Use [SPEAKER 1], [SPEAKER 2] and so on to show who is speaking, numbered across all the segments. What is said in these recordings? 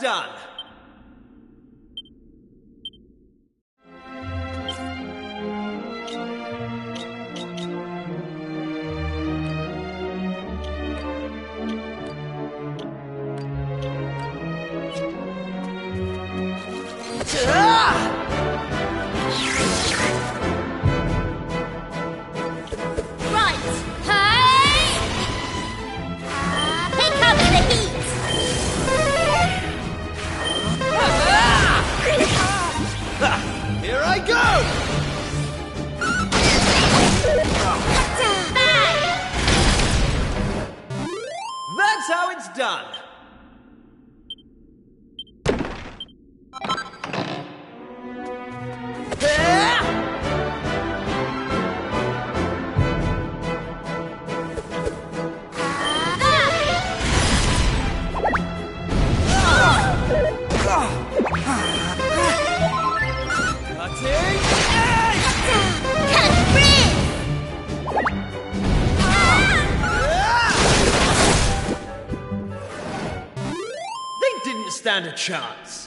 [SPEAKER 1] done. Here I go! That's how it's done. Stand a chance.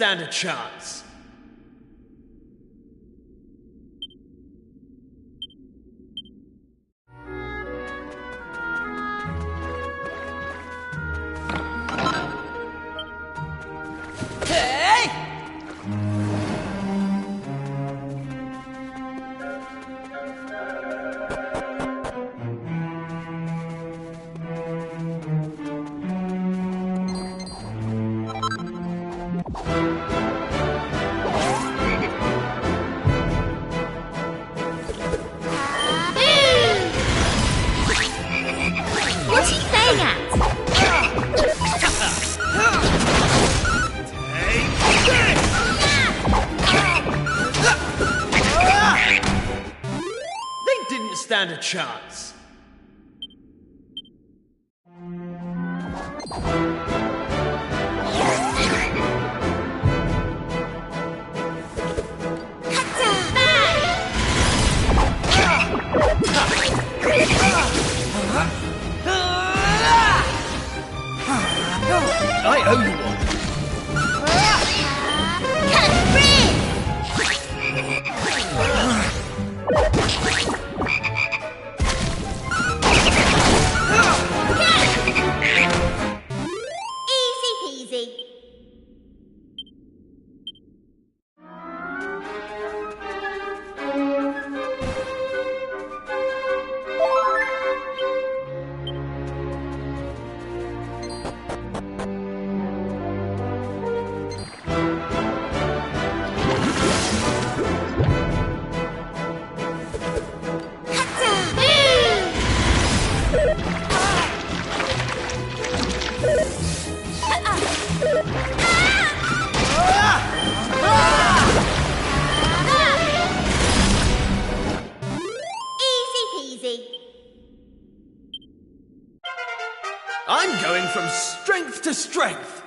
[SPEAKER 1] stand a chance. Stand a chance. I owe you one. I'm going from strength to strength.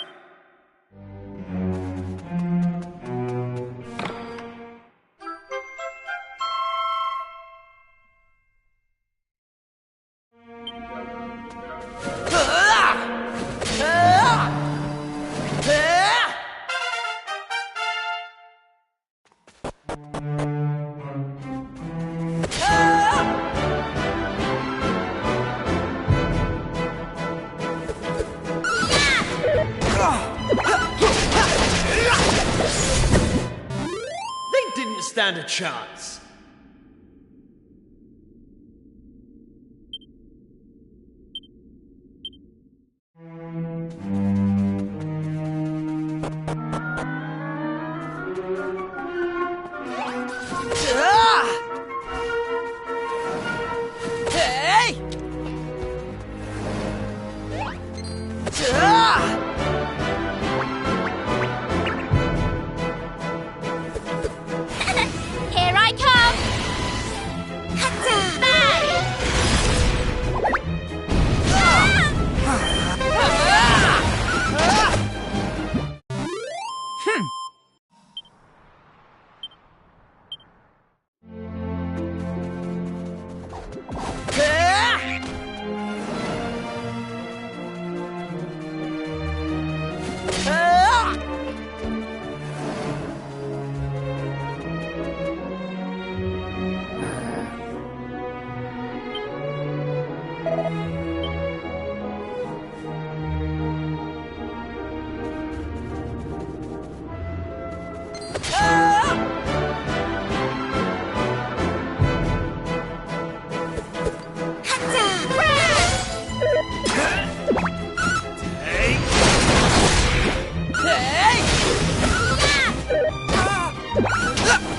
[SPEAKER 1] Stand a chance.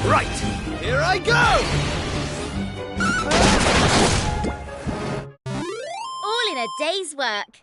[SPEAKER 1] Right, here I go!
[SPEAKER 2] All in a day's work.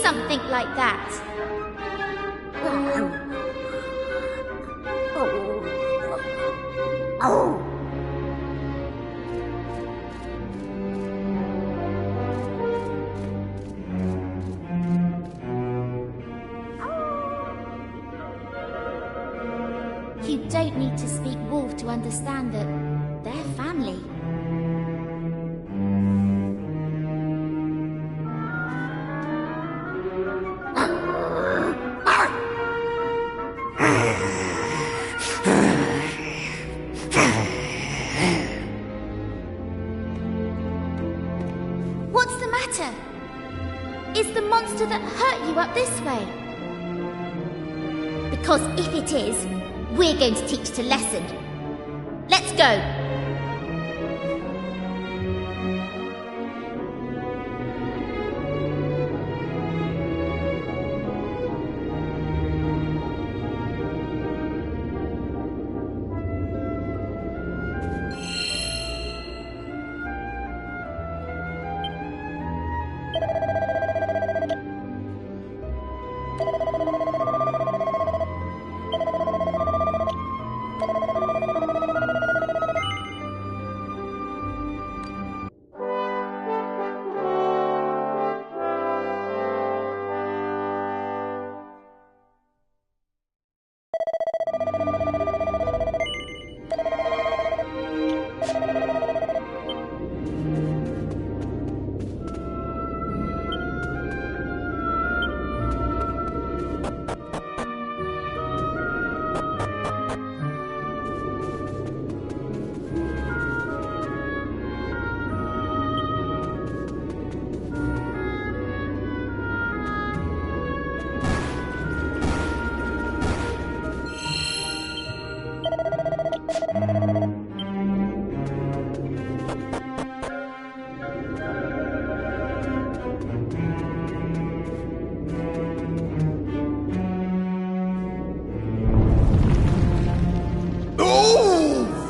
[SPEAKER 2] something like that. You don't need to speak wolf to understand that they're family. What's the matter? Is the monster that hurt you up this way? Because if it is, we're going to teach it a lesson. Let's go!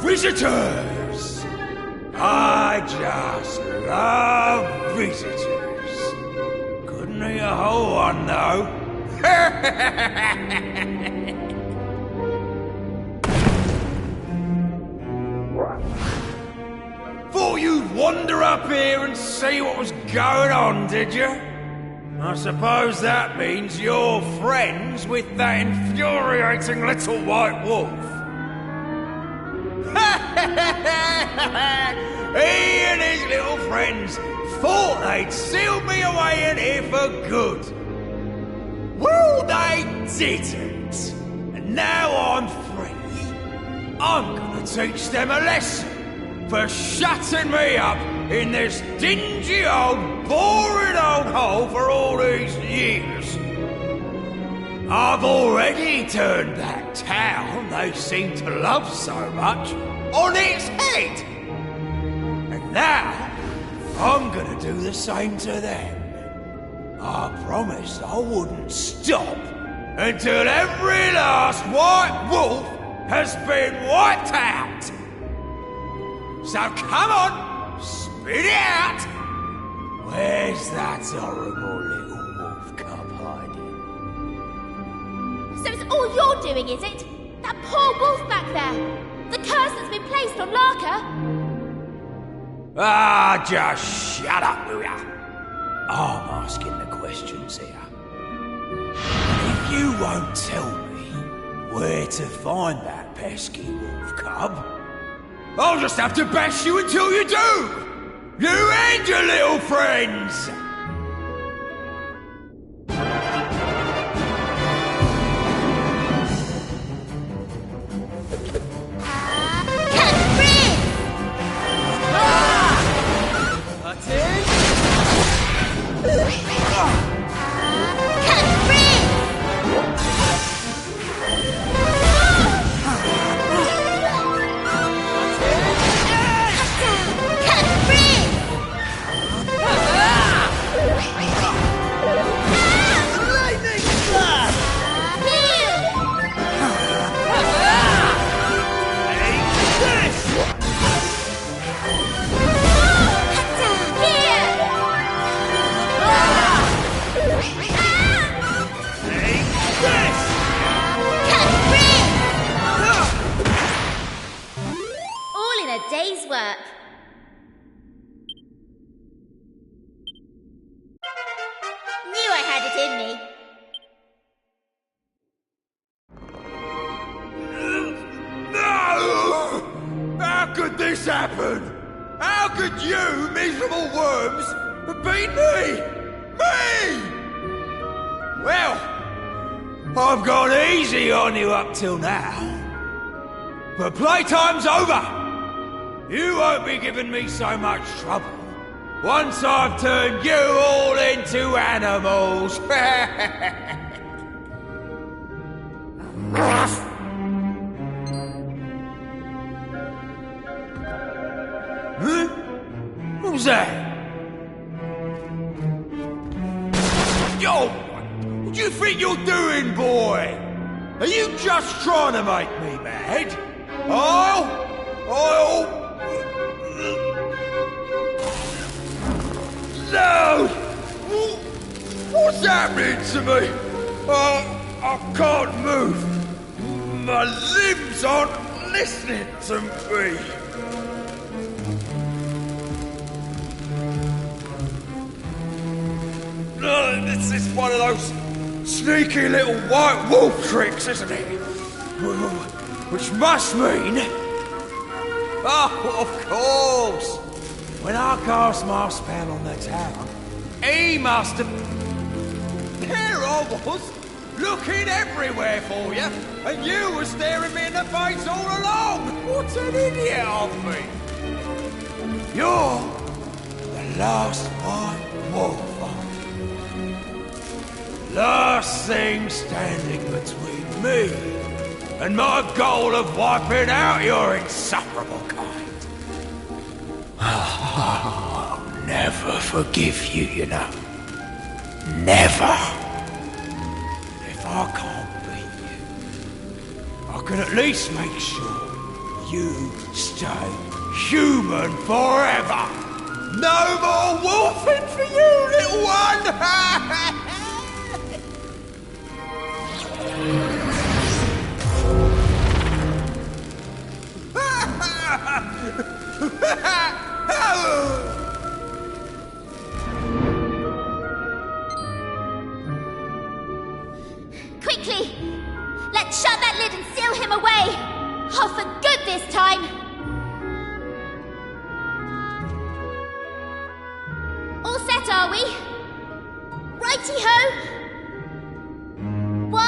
[SPEAKER 1] Visitors! I just love visitors. Couldn't eat a whole one, though. Thought you'd wander up here and see what was going on, did you? I suppose that means you're friends with that infuriating little white wolf. He and his little friends thought they'd sealed me away in here for good. Well, they didn't. And now I'm free. I'm gonna teach them a lesson for shutting me up in this dingy old, boring old hole for all these years. I've already turned that town they seem to love so much on its head. And now, I'm gonna do the same to them. I promised I wouldn't stop until every last white wolf has been wiped out. So come on, spit it out. Where's that horrible little wolf cub hiding?
[SPEAKER 2] So it's all you're doing, is it? That poor wolf back there! The curse that's been placed on Larka!
[SPEAKER 1] Ah, just shut up, will ya? I'm asking the questions here. If you won't tell me where to find that pesky wolf cub, I'll just have to bash you until you do! You and your little friends!
[SPEAKER 2] work. Knew I had it in me.
[SPEAKER 1] No! How could this happen? How could you, miserable worms, have beaten me? Me! Well, I've gone easy on you up till now. But playtime's over! You won't be giving me so much trouble once I've turned you all into animals. Huh? What was that? Yo! What do you think you're doing, boy? Are you just trying to make me mad? Oh! No! What's happening to me? I can't move. My limbs aren't listening to me. This is one of those sneaky little white wolf tricks, isn't it? Which must mean... Oh, of course! When I cast my spell on the town, he must have... There I was, looking everywhere for you, and you were staring me in the face all along! What an idiot I've been! You're the last white wolf. Last thing standing between me and my goal of wiping out your insufferable kind. I'll never forgive you, you know. Never. If I can't beat you, I can at least make sure you stay human forever. No more wolfing for you, little one!
[SPEAKER 2] Quickly! Let's shut that lid and seal him away! Oh, for good this time! All set, are we? Righty-ho! 1,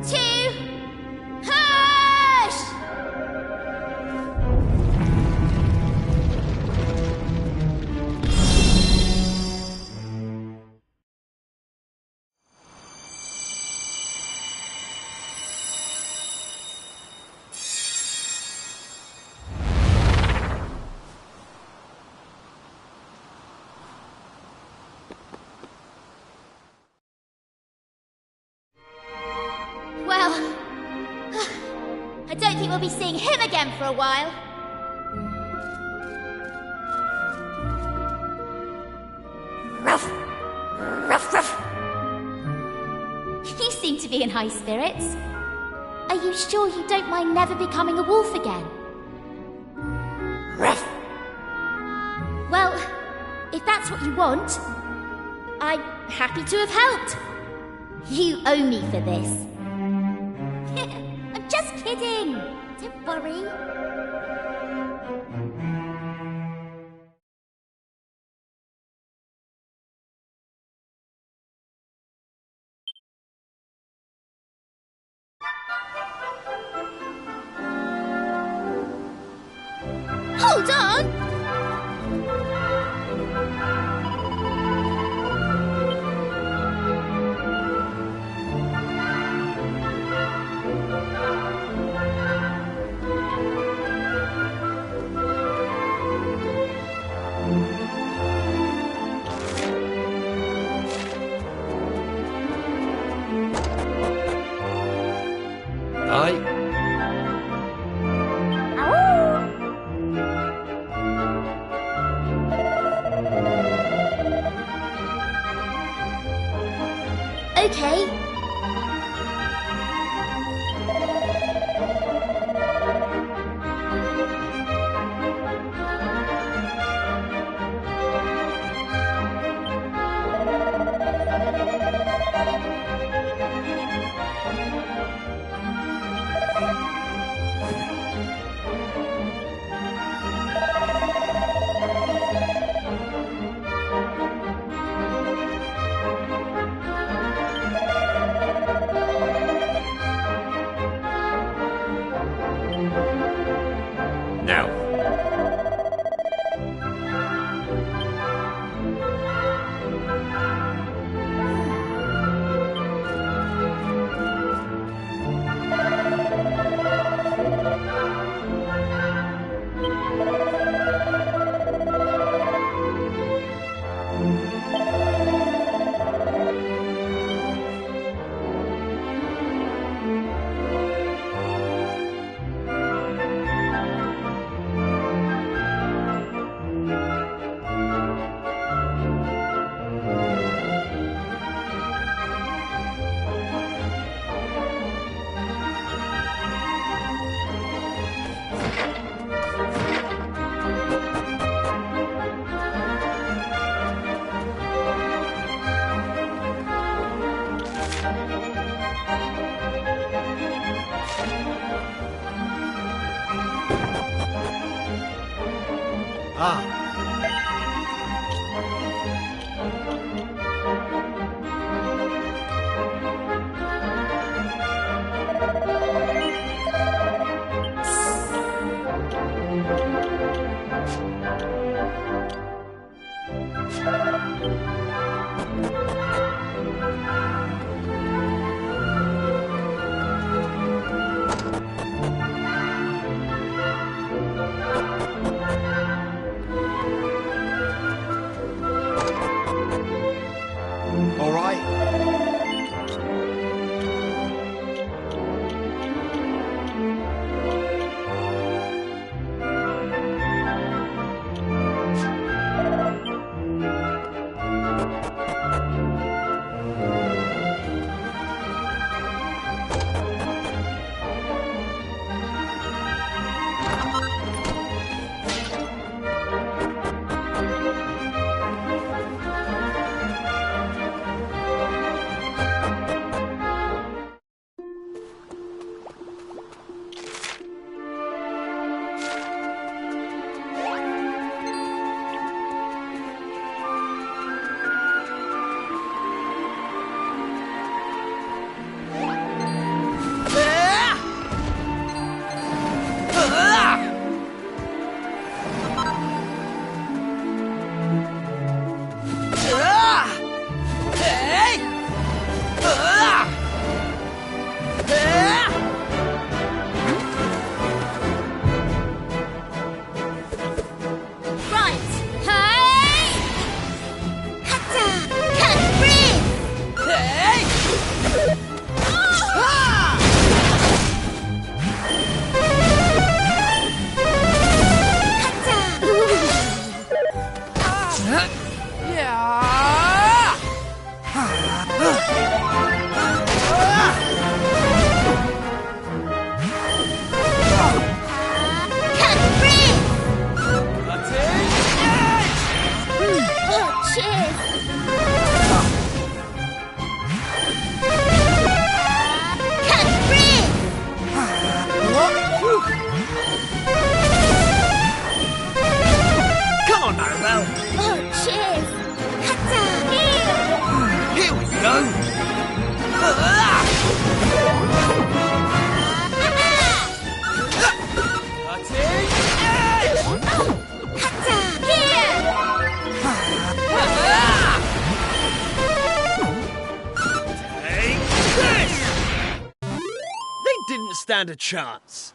[SPEAKER 2] 2, hush! Well, I don't think we'll be seeing him again for a while. Ruff! Ruff, ruff! You seem to be in high spirits. Are you sure you don't mind never becoming a wolf again? Ruff! Well, if that's what you want, I'm happy to have helped. You owe me for this. I'm just kidding. Don't worry. Hold on! Okay.
[SPEAKER 1] now.
[SPEAKER 3] Stand a chance.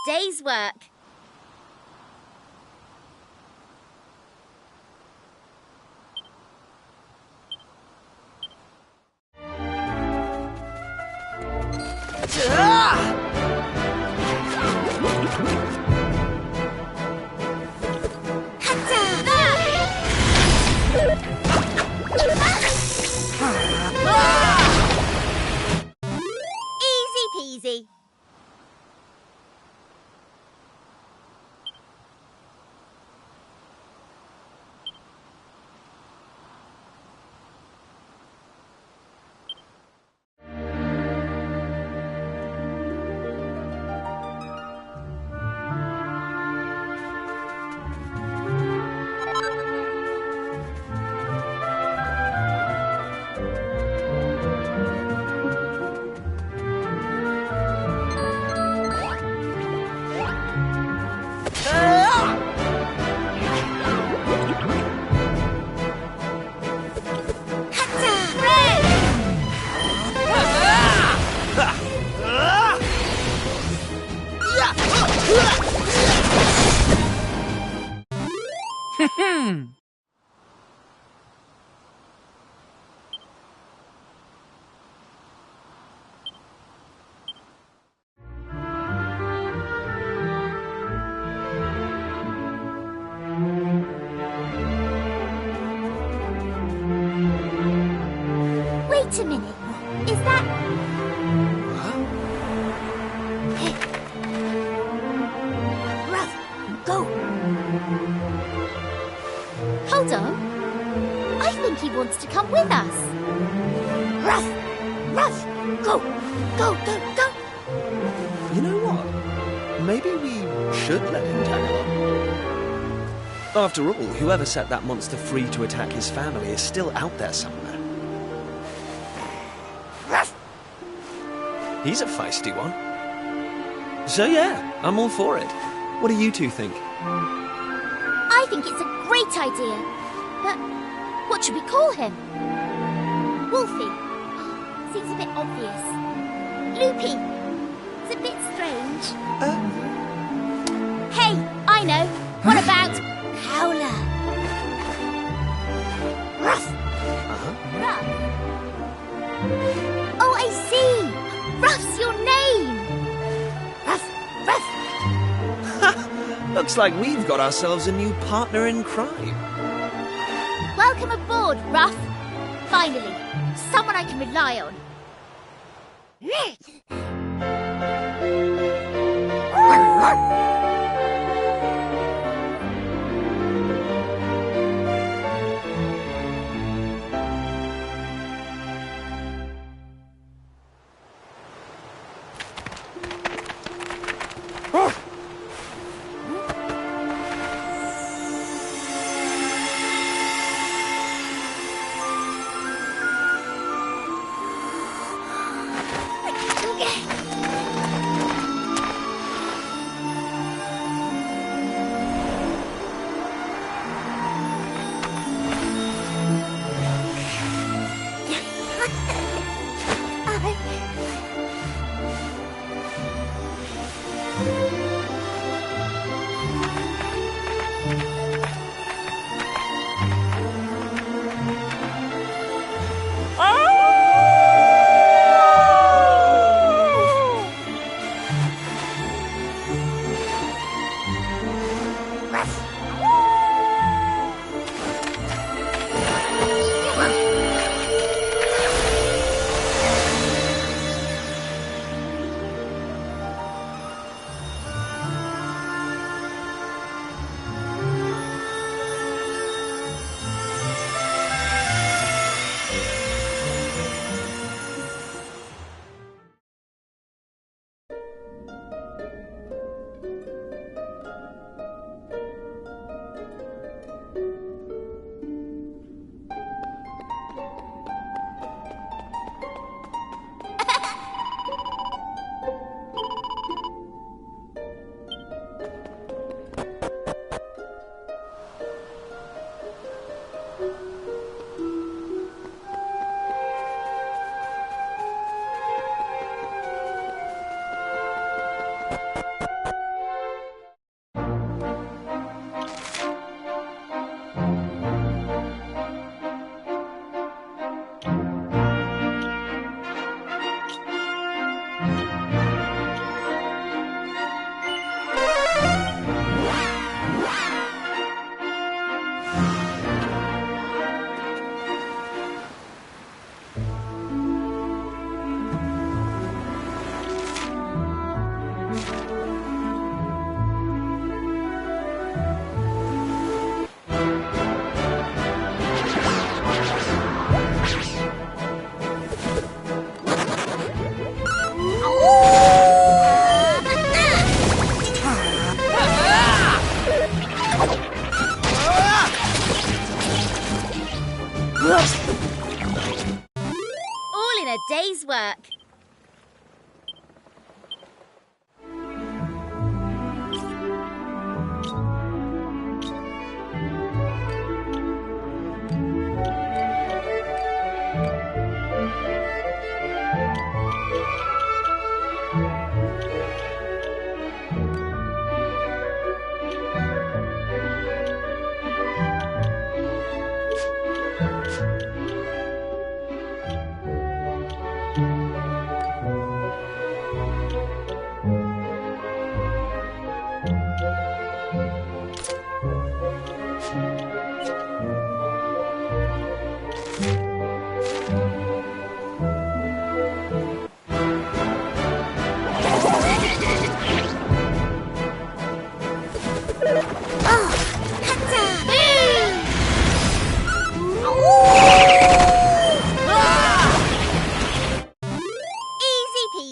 [SPEAKER 2] Day's work. easy. Wait a minute. Is that... Ruff, go. Hold on. I think he wants to come with us. Ruff, Ruff, go, go, go, go.
[SPEAKER 3] You know what? Maybe we should let him tag along. After all, whoever set that monster free to attack his family is still out there somewhere. He's a feisty one. So yeah, I'm all for it. What do you two think?
[SPEAKER 2] I think it's a great idea. But what should we call him? Wolfie. Seems a bit obvious. Loopy. It's a bit strange. Hey, I know. What about Howler? Ruff. Ruff. Oh, I see. Ruff's your name! Ruff! Ruff!
[SPEAKER 3] Looks like we've got ourselves a new partner in crime.
[SPEAKER 2] Welcome aboard, Ruff. Finally, someone I can rely on.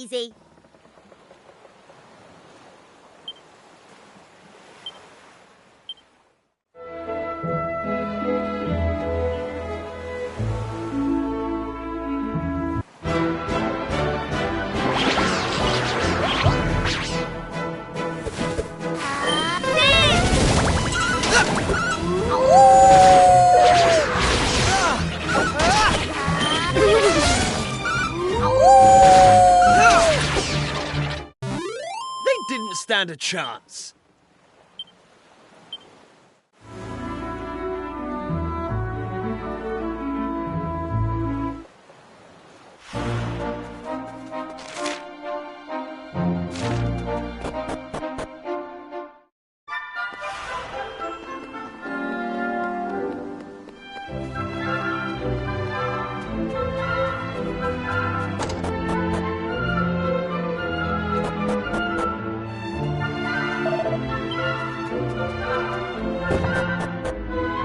[SPEAKER 2] easy.
[SPEAKER 3] They didn't stand a chance.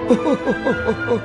[SPEAKER 3] Oh!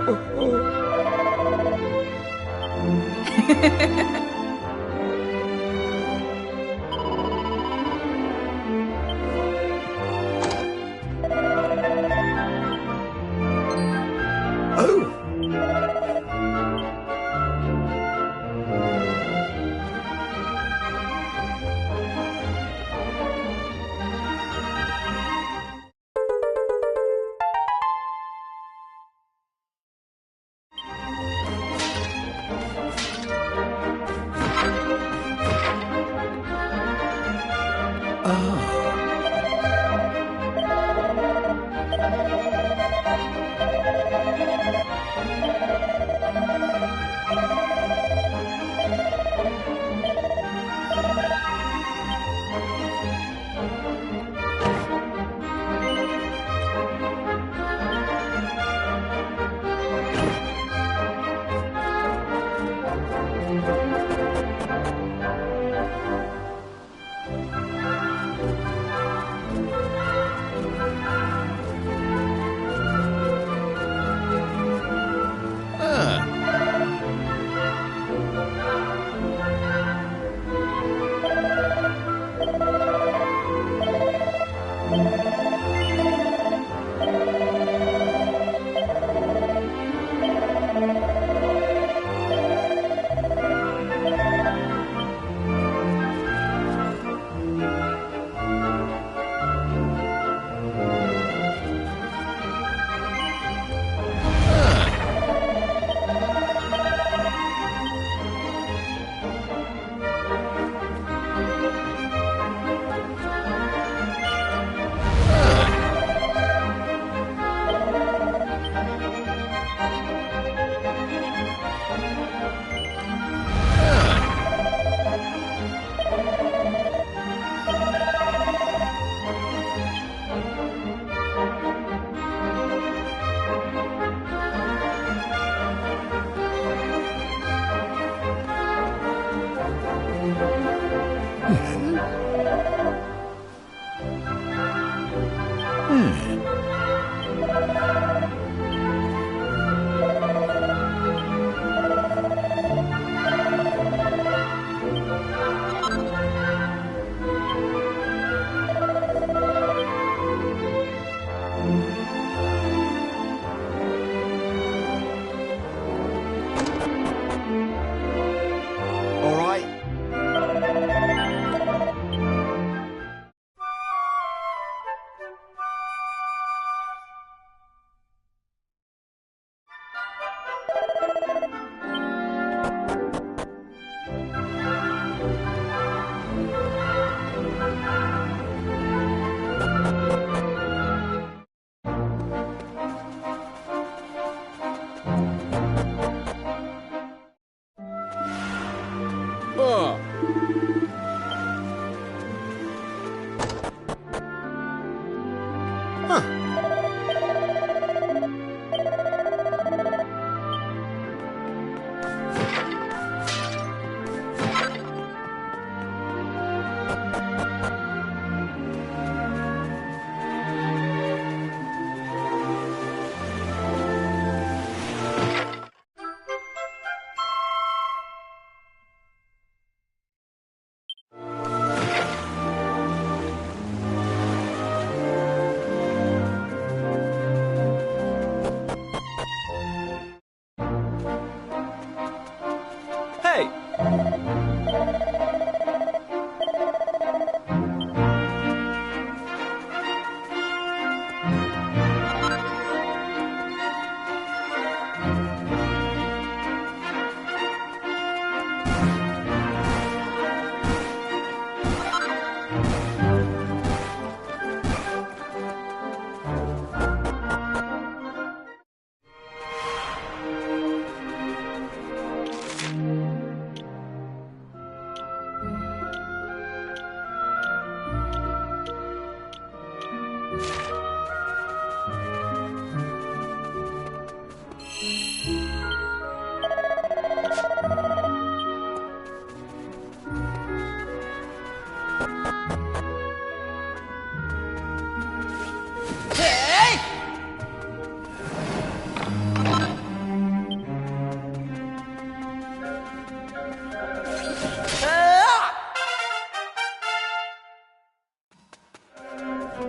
[SPEAKER 2] All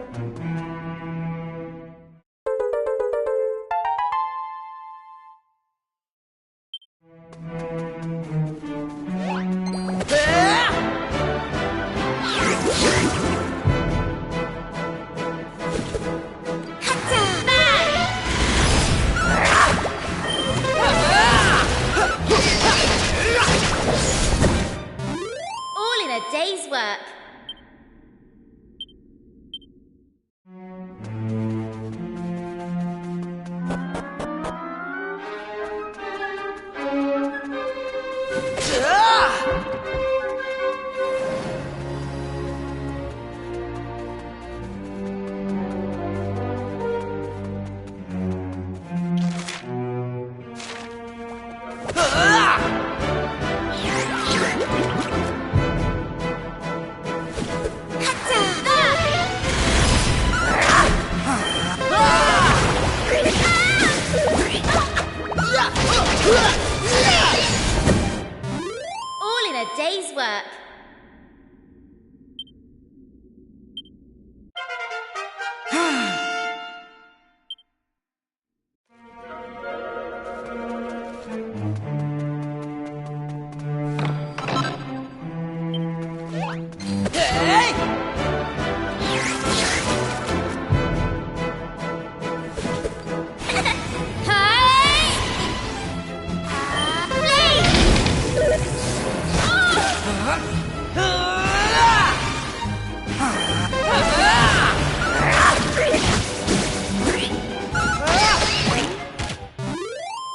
[SPEAKER 2] in a day's work. All in a day's work.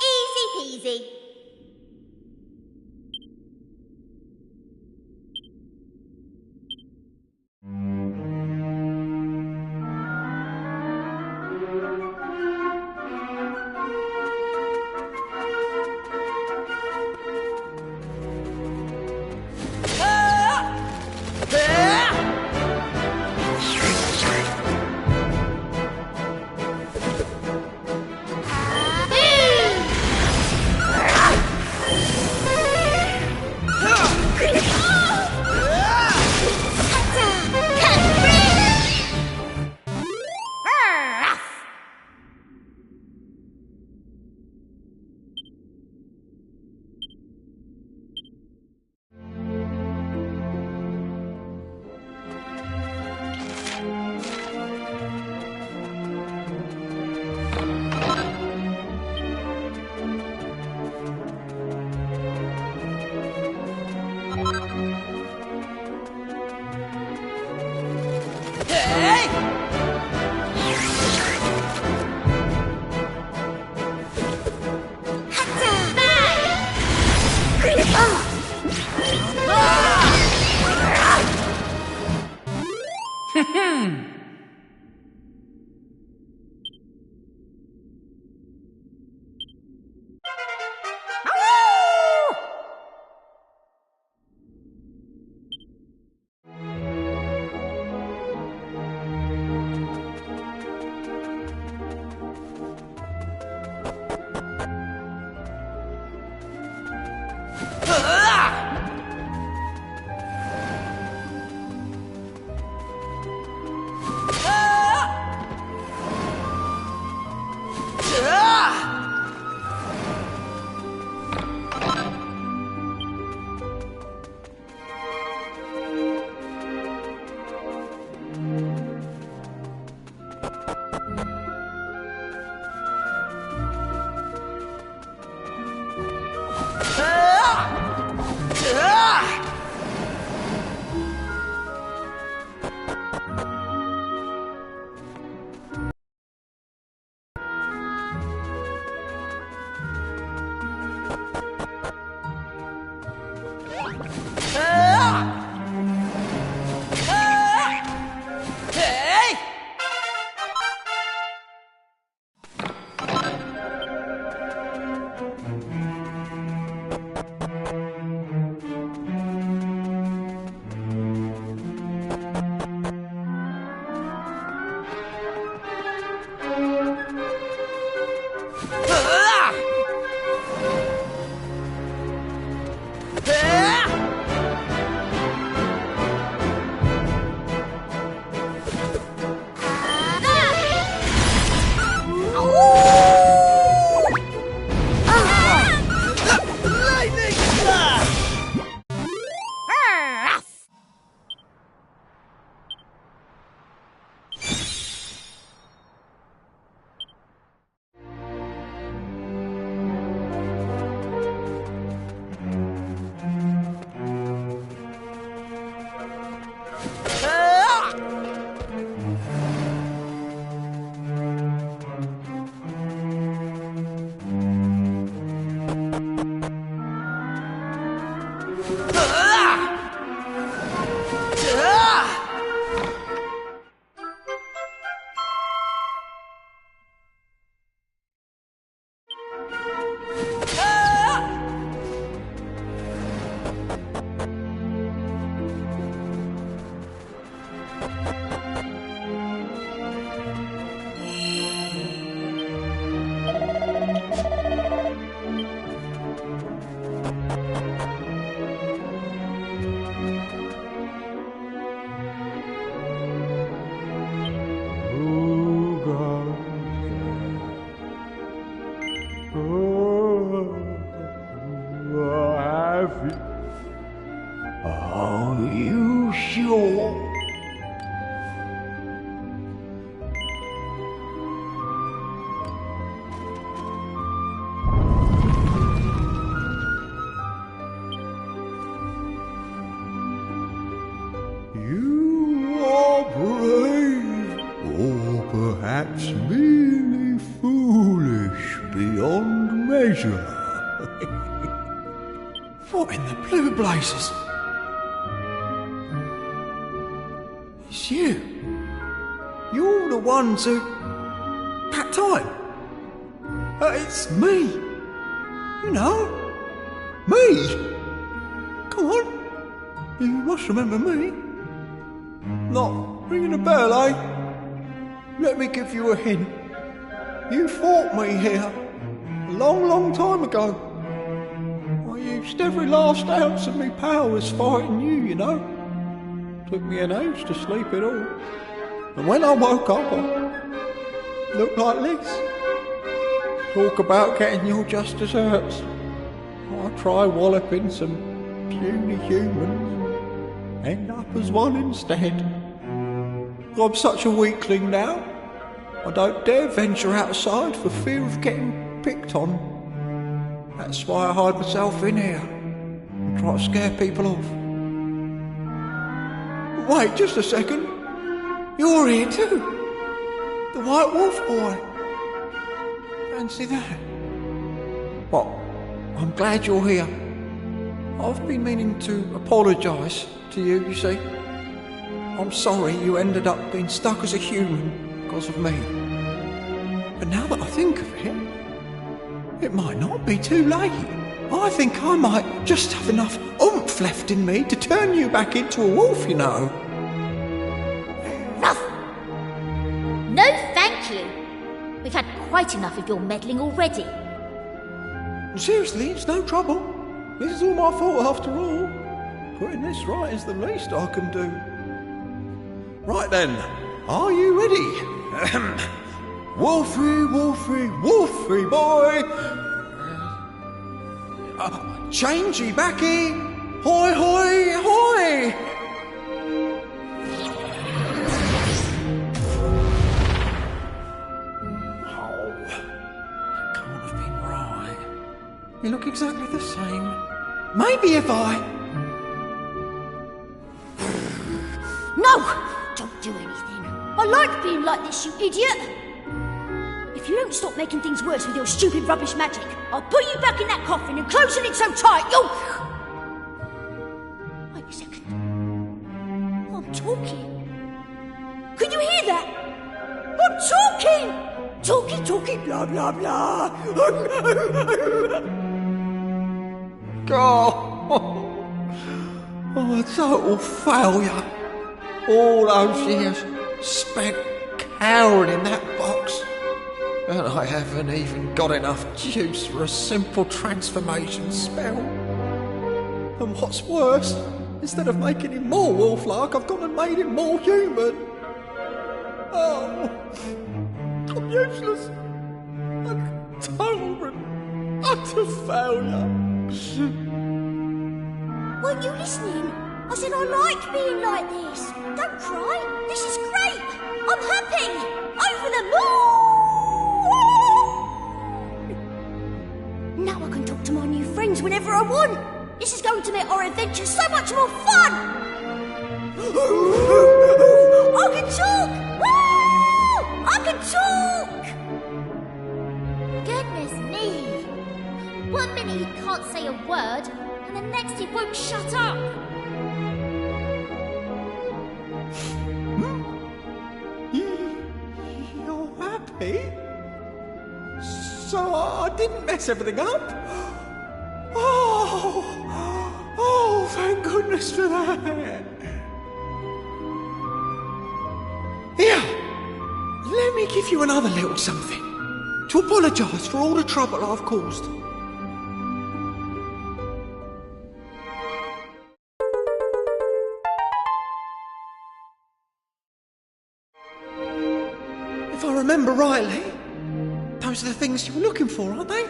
[SPEAKER 2] Easy peasy.
[SPEAKER 1] Are you sure? You are brave, or perhaps merely foolish beyond measure. What in the blue blazes? It's you. You're the ones who... That time. It's me. You know. Me. Come on. You must remember me. Not ringing a bell, eh? Let me give you a hint. You fought me here. A long, long time ago. I used every last ounce of me powers fighting you know. Took me an age to sleep it all. And when I woke up, I looked like this. Talk about getting your just desserts. I try walloping some puny humans, end up as one instead. I'm such a weakling now. I don't dare venture outside for fear of getting picked on. That's why I hide myself in here and try to scare people off. Wait, just a second. You're here too. The White Wolf boy. Fancy that. Well, I'm glad you're here. I've been meaning to apologise to you, you see. I'm sorry you ended up being stuck as a human because of me. But now that I think of it, it might not be too late. I think I might just have enough oomph left in me to turn you back into a wolf, you know.
[SPEAKER 2] Ruff! No, thank you. We've had quite enough of your meddling already.
[SPEAKER 1] Seriously, it's no trouble. This is all my fault after all. Putting this right is the least I can do. Right then, are you ready? Wolfie, Wolfie, Wolfie boy! Changey backy! Hoi, hoi, hoi! Oh, that can't have been right. You look exactly the same. Maybe if I...
[SPEAKER 2] No! Don't do anything. I like being like this, you idiot! If you don't stop making things worse with your stupid rubbish magic, I'll put you back in that coffin and closing it so tight you'll... Wait a second. I'm talking. Can you hear that? I'm talking! Talking, talking, blah, blah, blah.
[SPEAKER 1] Oh, a total failure. All those years spent cowering in that box. And I haven't even got enough juice for a simple transformation spell. And what's worse, instead of making him more wolf-like, I've gone and made him more human. Oh, I'm useless. I'm total and utter failure.
[SPEAKER 2] Weren't you listening? I said I like being like this. Don't cry. This is great. I'm happy. Over the moon. Now I can talk to my new friends whenever I want. This is going to make our adventure so much more fun. I can talk. Woo! I can talk. Goodness me. 1 minute he can't say a word, and the next he won't shut up.
[SPEAKER 1] You're happy? So I didn't mess everything up? Oh, thank goodness for that. me give you another little something to apologise for all the trouble I've caused. If I remember rightly, those are the things you were looking for, aren't they?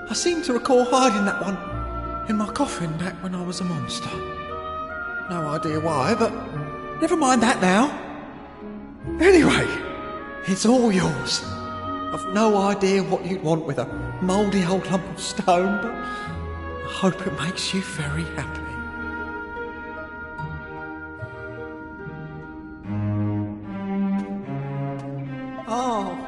[SPEAKER 1] I seem to recall hiding that one in my coffin back when I was a monster. No idea why, but never mind that now. Anyway, it's all yours. I've no idea what you'd want with a mouldy old lump of stone, but I hope it makes you very happy. Oh.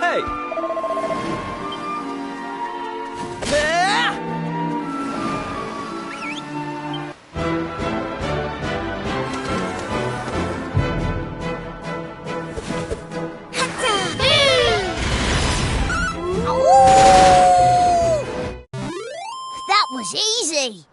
[SPEAKER 3] Hey!
[SPEAKER 2] That was easy.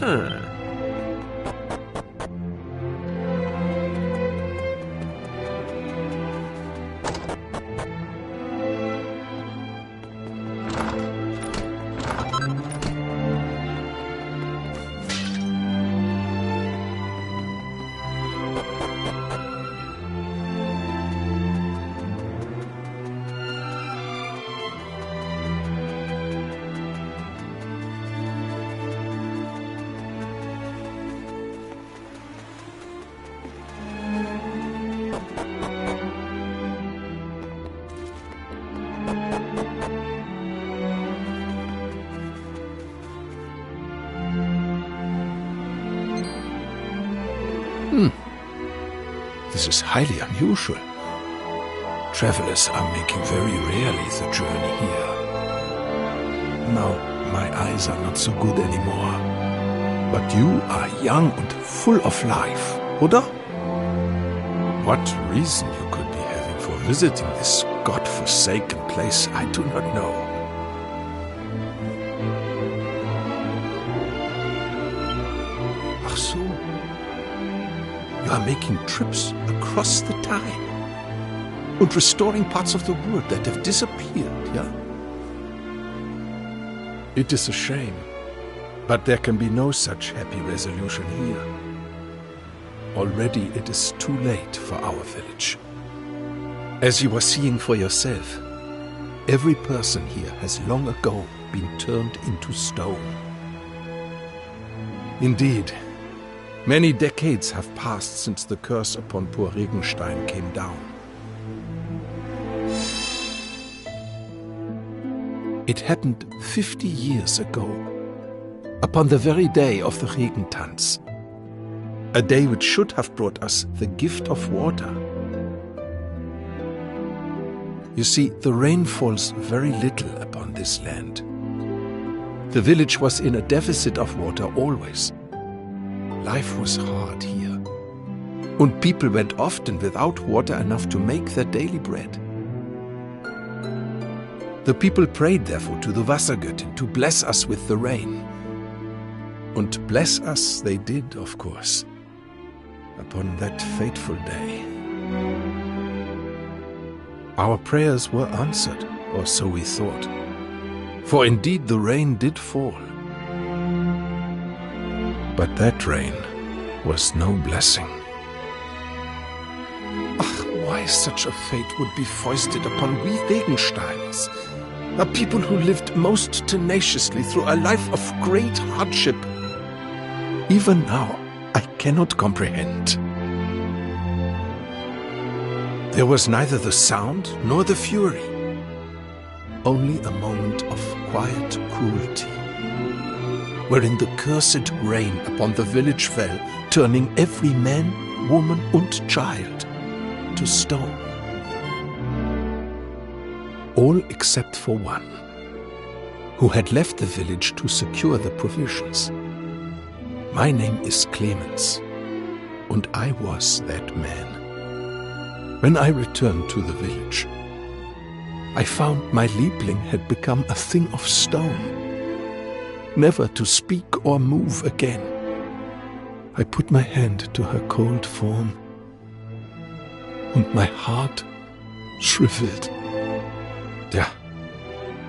[SPEAKER 3] Huh.
[SPEAKER 4] This is highly unusual. Travelers are making very rarely the journey here. Now, my eyes are not so good anymore. But you are young and full of life, oder? What reason you could be having for visiting this god-forsaken place, I do not know. Ach so. You are making trips across the time and restoring parts of the world that have disappeared, yeah? It is a shame, but there can be no such happy resolution here. Already it is too late for our village. As you are seeing for yourself, every person here has long ago been turned into stone. Indeed, many decades have passed since the curse upon poor Regenstein came down. It happened 50 years ago, upon the very day of the Regentanz, a day which should have brought us the gift of water. You see, the rain falls very little upon this land. The village was in a deficit of water always. Life was hard here, and people went often without water enough to make their daily bread. The people prayed therefore to the Wassergöttin to bless us with the rain. And bless us they did, of course, upon that fateful day. Our prayers were answered, or so we thought, for indeed the rain did fall. But that rain was no blessing. Ach, why such a fate would be foisted upon we Regensteiners, a people who lived most tenaciously through a life of great hardship. Even now, I cannot comprehend. There was neither the sound nor the fury, only a moment of quiet cruelty, wherein the cursed rain upon the village fell, turning every man, woman and child to stone. All except for one, who had left the village to secure the provisions. My name is Clemens, and I was that man. When I returned to the village, I found my Liebling had become a thing of stone, never to speak or move again. I put my hand to her cold form, and my heart shriveled. Yeah,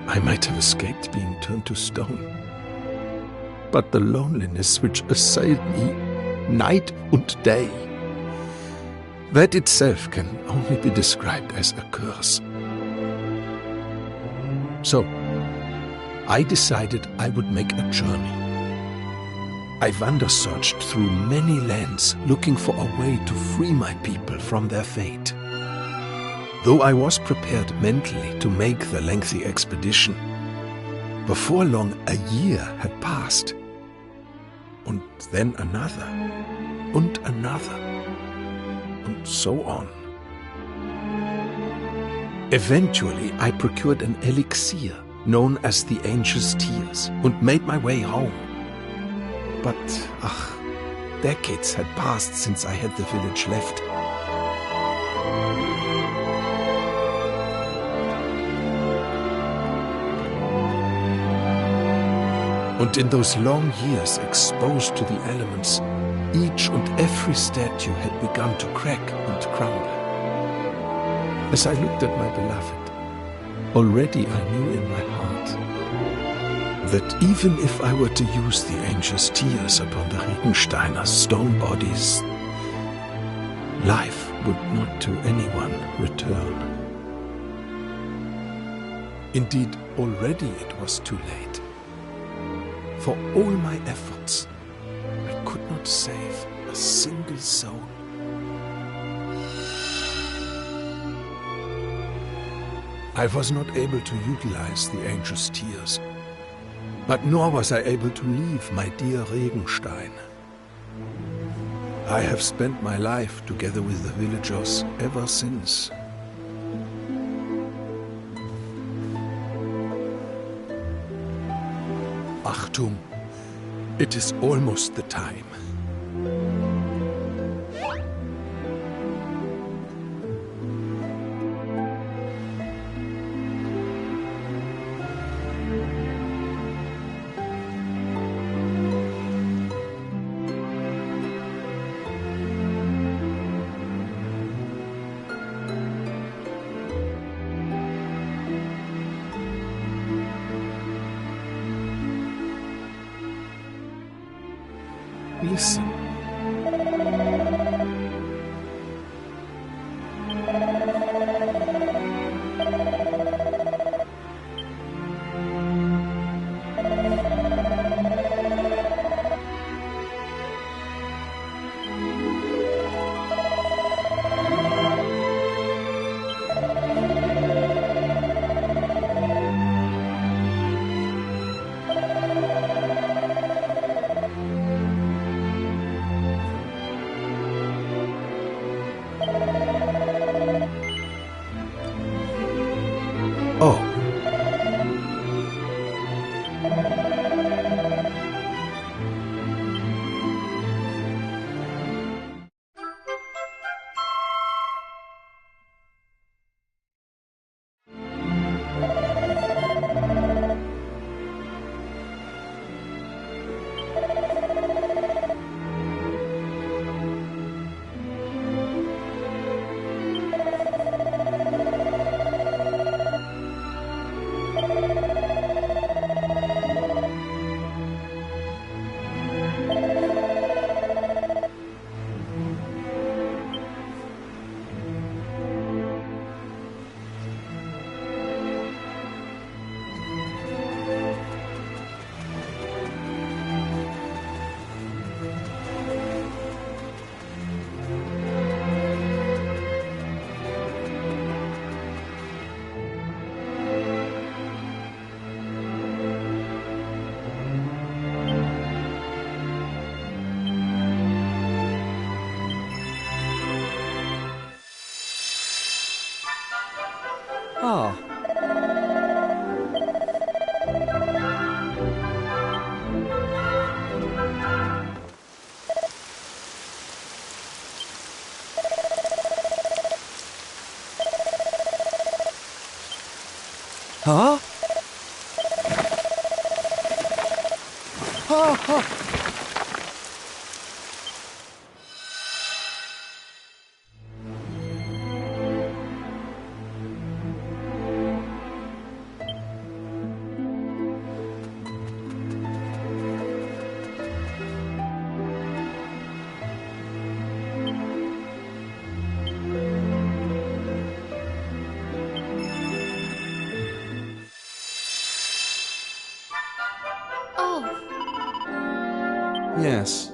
[SPEAKER 4] I might have escaped being turned to stone. But the loneliness which assailed me night and day, that itself can only be described as a curse. So, I decided I would make a journey. I wander-searched through many lands looking for a way to free my people from their fate. Though I was prepared mentally to make the lengthy expedition, before long a year had passed, and then another, and another, and so on. Eventually I procured an elixir known as the Angel's Tears and made my way home. But, decades had passed since I had the village left. Und in those long years exposed to the elements, each and every statue had begun to crack and crumble. As I looked at my beloved, already I knew in my heart that even if I were to use the angel's tears upon the Regensteiner stone bodies, life would not to anyone return. Indeed, already it was too late. For all my efforts, I could not save a single soul. I was not able to utilize the angel's tears, but nor was I able to leave my dear Regenstein. I have spent my life together with the villagers ever since. Achtung, it is almost the time. Listen. Oh.
[SPEAKER 3] Ah. Huh? Ah, ah. Yes.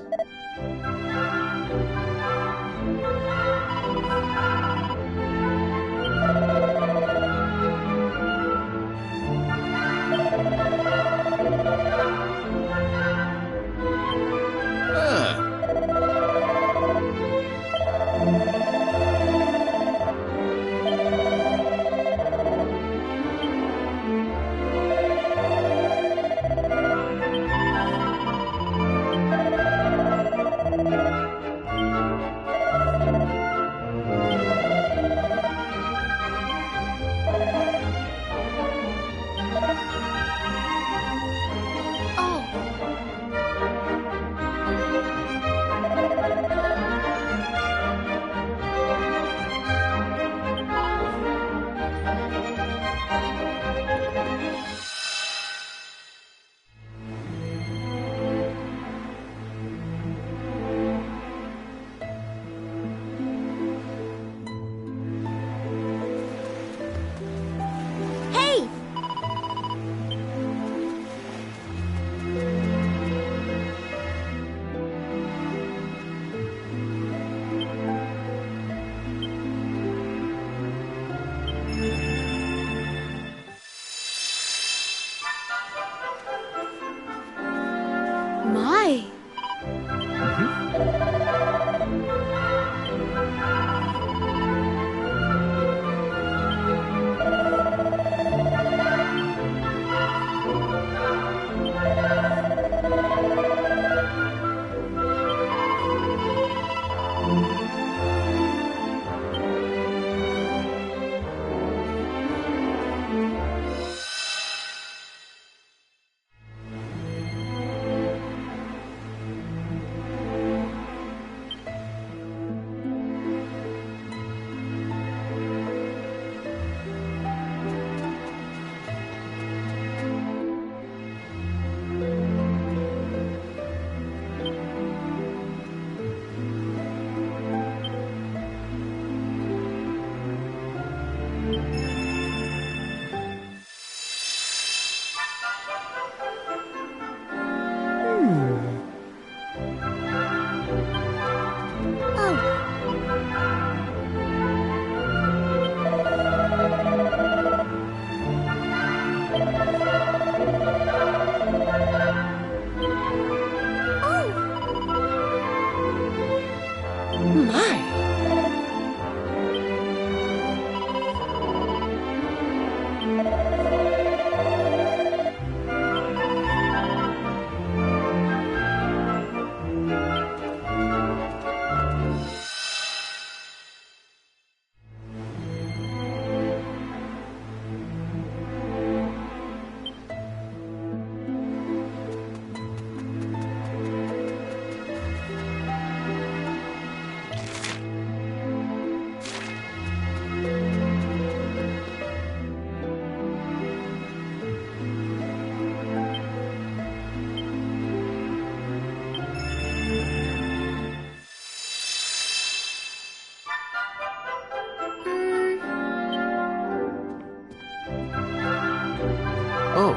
[SPEAKER 3] Oh.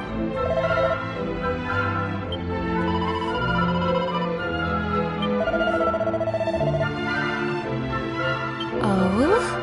[SPEAKER 2] Oh?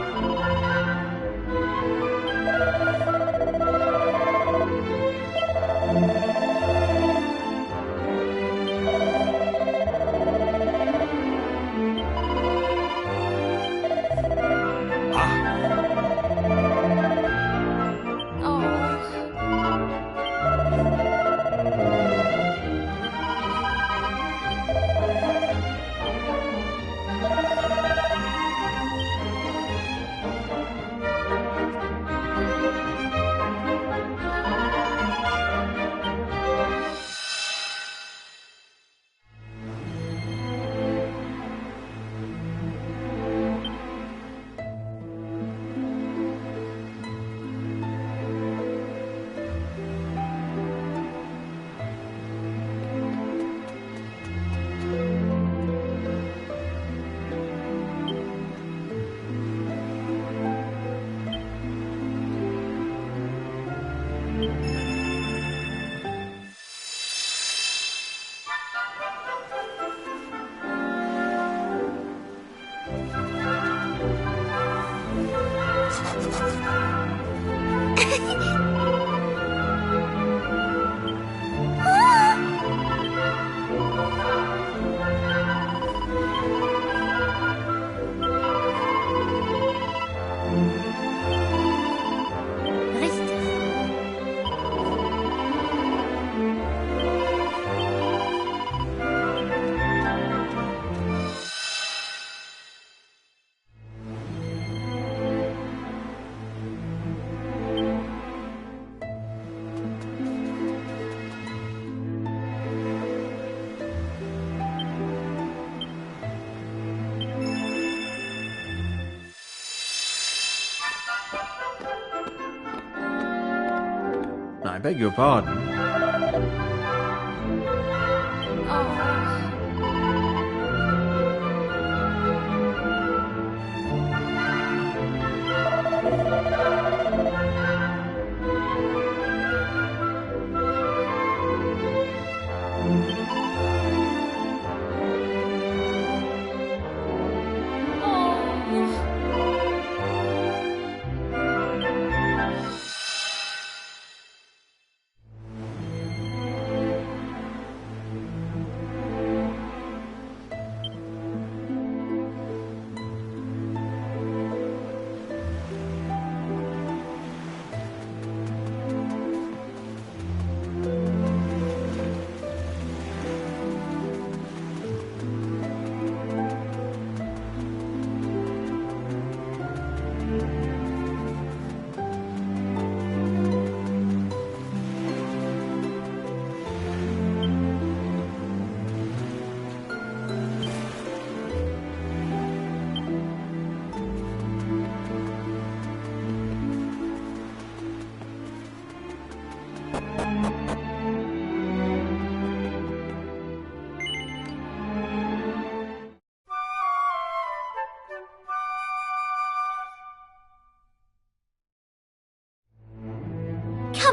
[SPEAKER 3] I beg your pardon.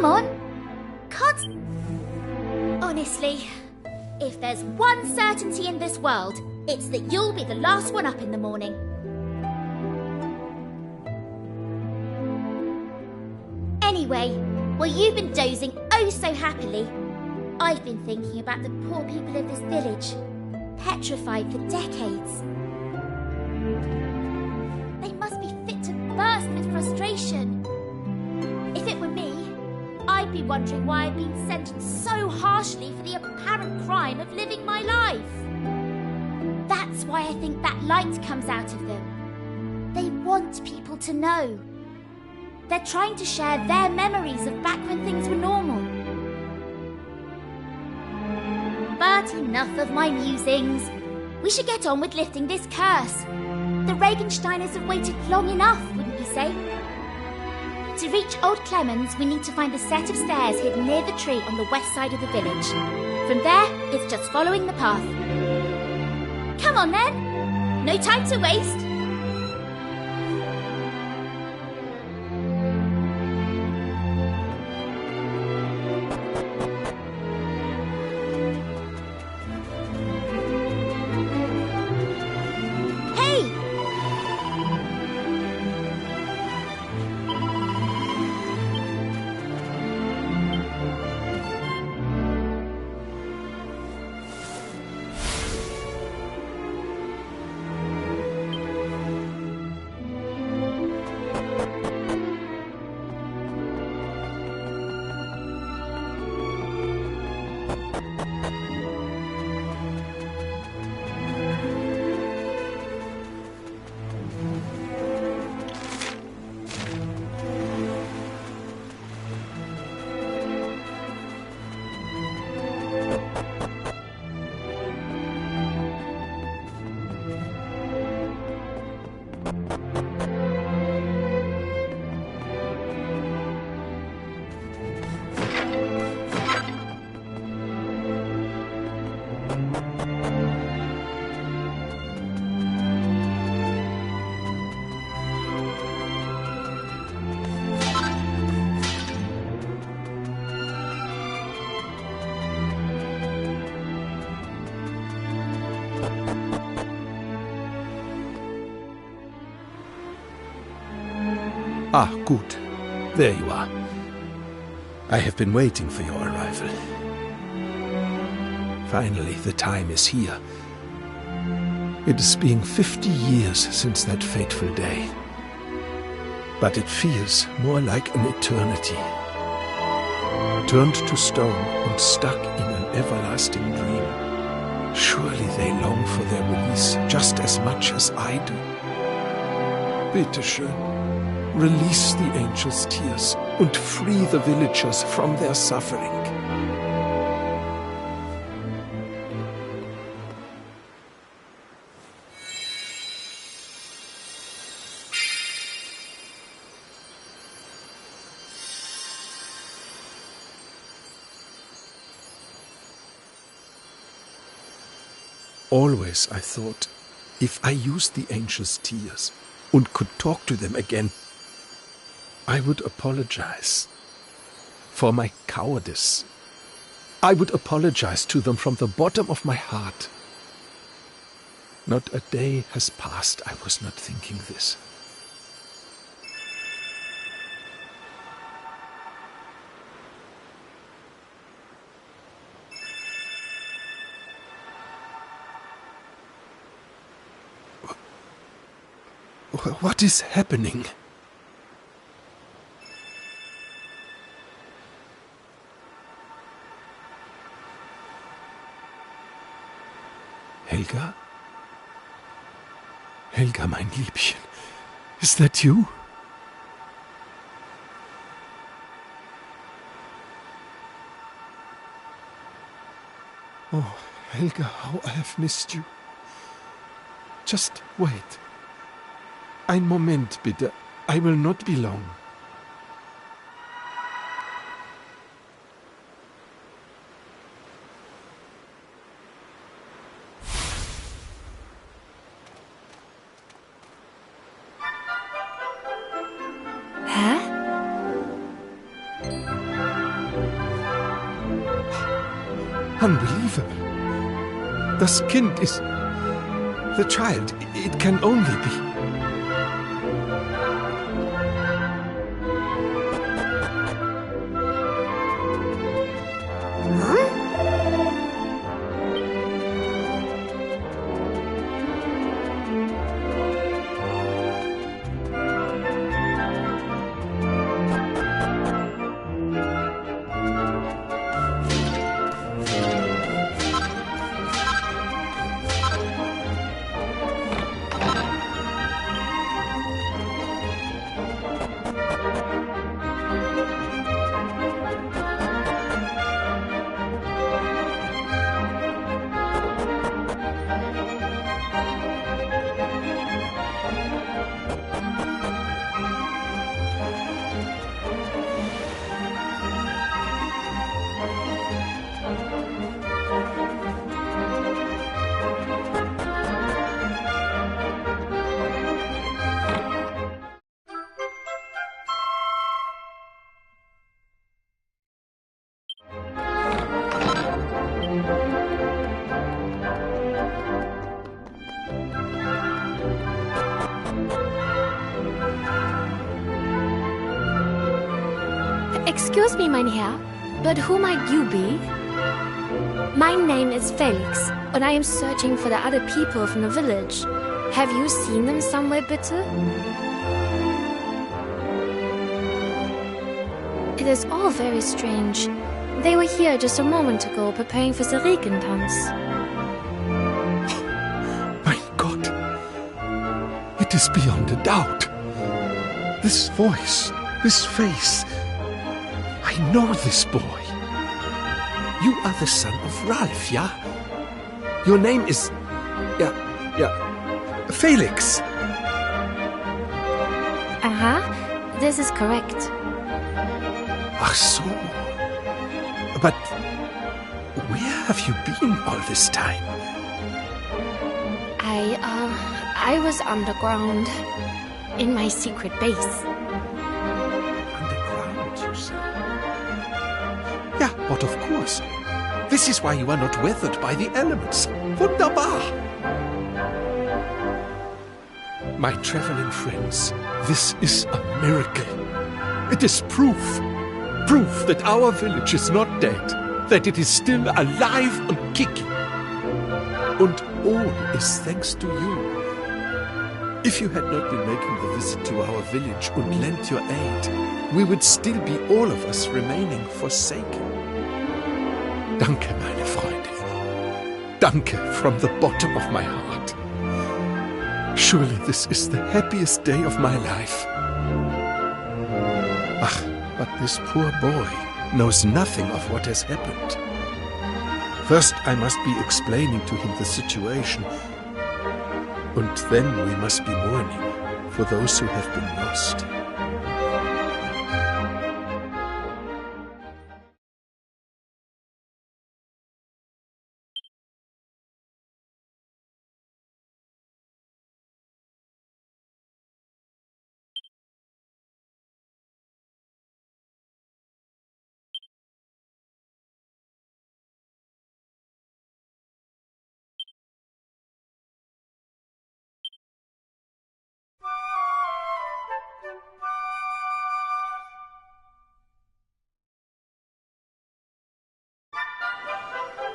[SPEAKER 2] Come on! Can't... Honestly, if there's one certainty in this world, it's that you'll be the last one up in the morning. Anyway, while you've been dozing oh so happily, I've been thinking about the poor people of this village, petrified for decades. They must be fit to burst with frustration. If it were me, I'd be wondering why I've been sentenced so harshly for the apparent crime of living my life. That's why I think that light comes out of them. They want people to know. They're trying to share their memories of back when things were normal. But enough of my musings. We should get on with lifting this curse. The Regensteiners have waited long enough, wouldn't you say? To reach Old Clemens, we need to find the set of stairs hidden near the tree on the west side of the village. From there, it's just following the path. Come on then! No time to waste!
[SPEAKER 4] Ah, good. There you are. I have been waiting for your arrival. Finally, the time is here. It has been 50 years since that fateful day. But it feels more like an eternity. Turned to stone and stuck in an everlasting dream. Surely they long for their release just as much as I do. Bitte schön, release the angel's tears and free the villagers from their suffering. Always I thought, if I used the angel's tears and could talk to them again, I would apologize for my cowardice. I would apologize to them from the bottom of my heart. Not a day has passed I was not thinking this. What is happening? Helga? Helga, mein Liebchen. Is that you? Oh, Helga, how I have missed you. Just wait. Ein Moment, bitte. I will not be long.
[SPEAKER 5] Hä?
[SPEAKER 4] Unbelievable. Das Kind is... The child. It can only be...
[SPEAKER 5] Excuse me, mein Herr, but who might you be? My name is Felix, and I am searching for the other people from the village. Have you seen them somewhere, bitte? It is all very strange. They were here just a moment ago, preparing for the Regentanz.
[SPEAKER 4] My God! It is beyond a doubt. This voice, this face... I know this boy. You are the son of Ralph, yeah? Your name is... Felix.
[SPEAKER 5] This is correct.
[SPEAKER 4] Ach so. But where have you been all this time?
[SPEAKER 5] I was underground, in my secret base.
[SPEAKER 4] Underground, you say? Yeah, but of course. This is why you are not weathered by the elements. Wunderbar! My traveling friends, This is a miracle. It is proof. Proof that our village is not dead, that it is still alive and kicking. And all is thanks to you. If you had not been making the visit to our village and lent your aid, we would still be all of us remaining forsaken. Danke, meine Freunde. Danke from the bottom of my heart. Surely this is the happiest day of my life. Ach, but this poor boy knows nothing of what has happened. First, I must be explaining to him the situation, and then we must be mourning for those who have been lost.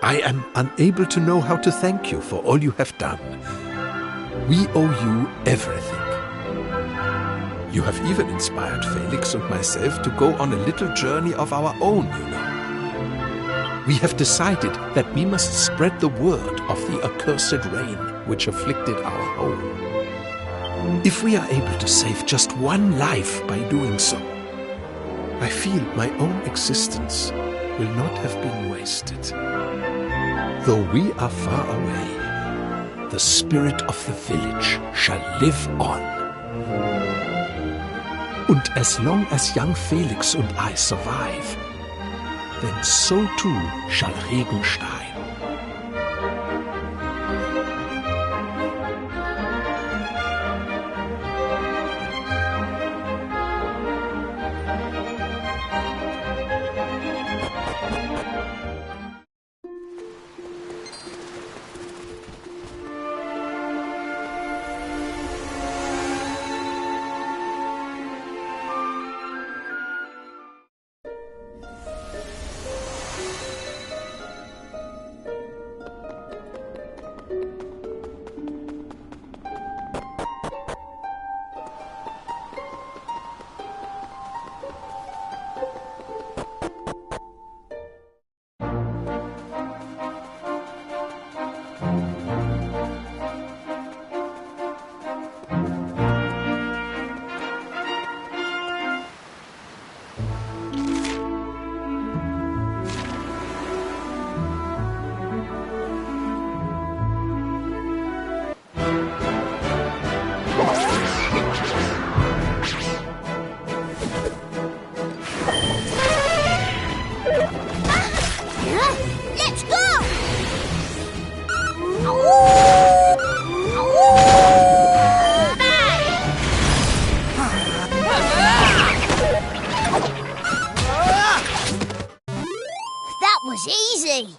[SPEAKER 4] I am unable to know how to thank you for all you have done. We owe you everything. You have even inspired Felix and myself to go on a little journey of our own, you know. We have decided that we must spread the word of the accursed rain which afflicted our home. If we are able to save just one life by doing so, I feel my own existence will not have been wasted. Though we are far away, the spirit of the village shall live on. And as long as young Felix and I survive, then so too shall Regenstein.
[SPEAKER 2] That was easy.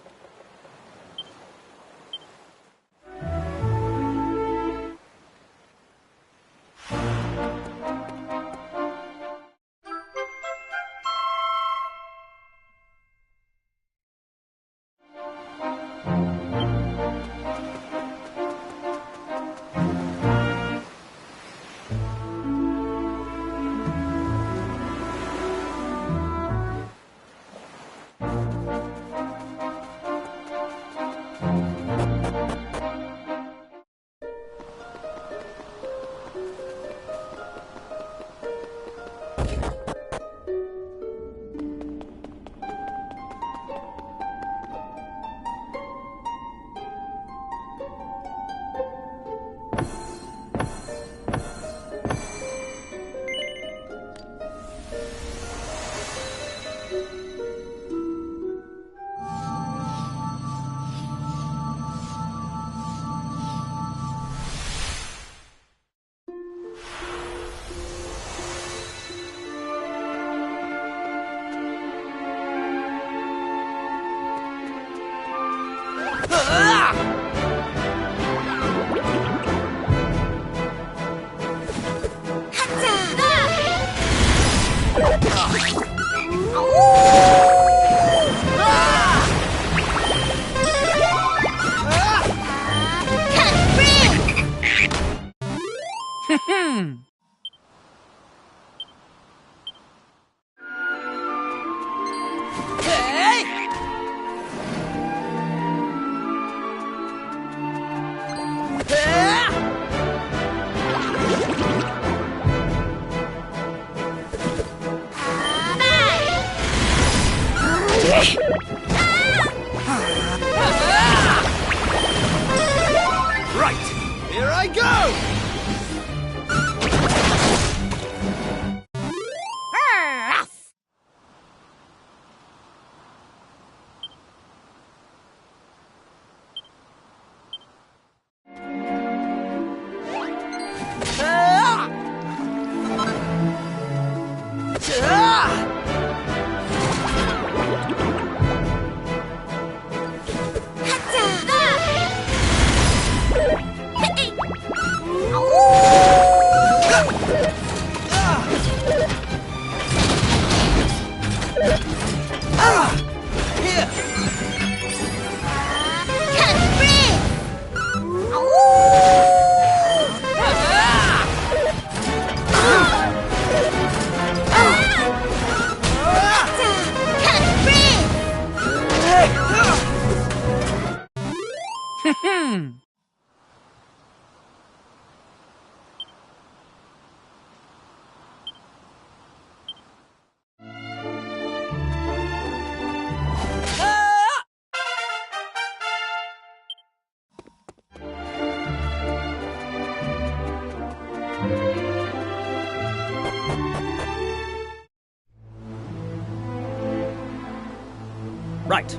[SPEAKER 3] Right, here I go! Right.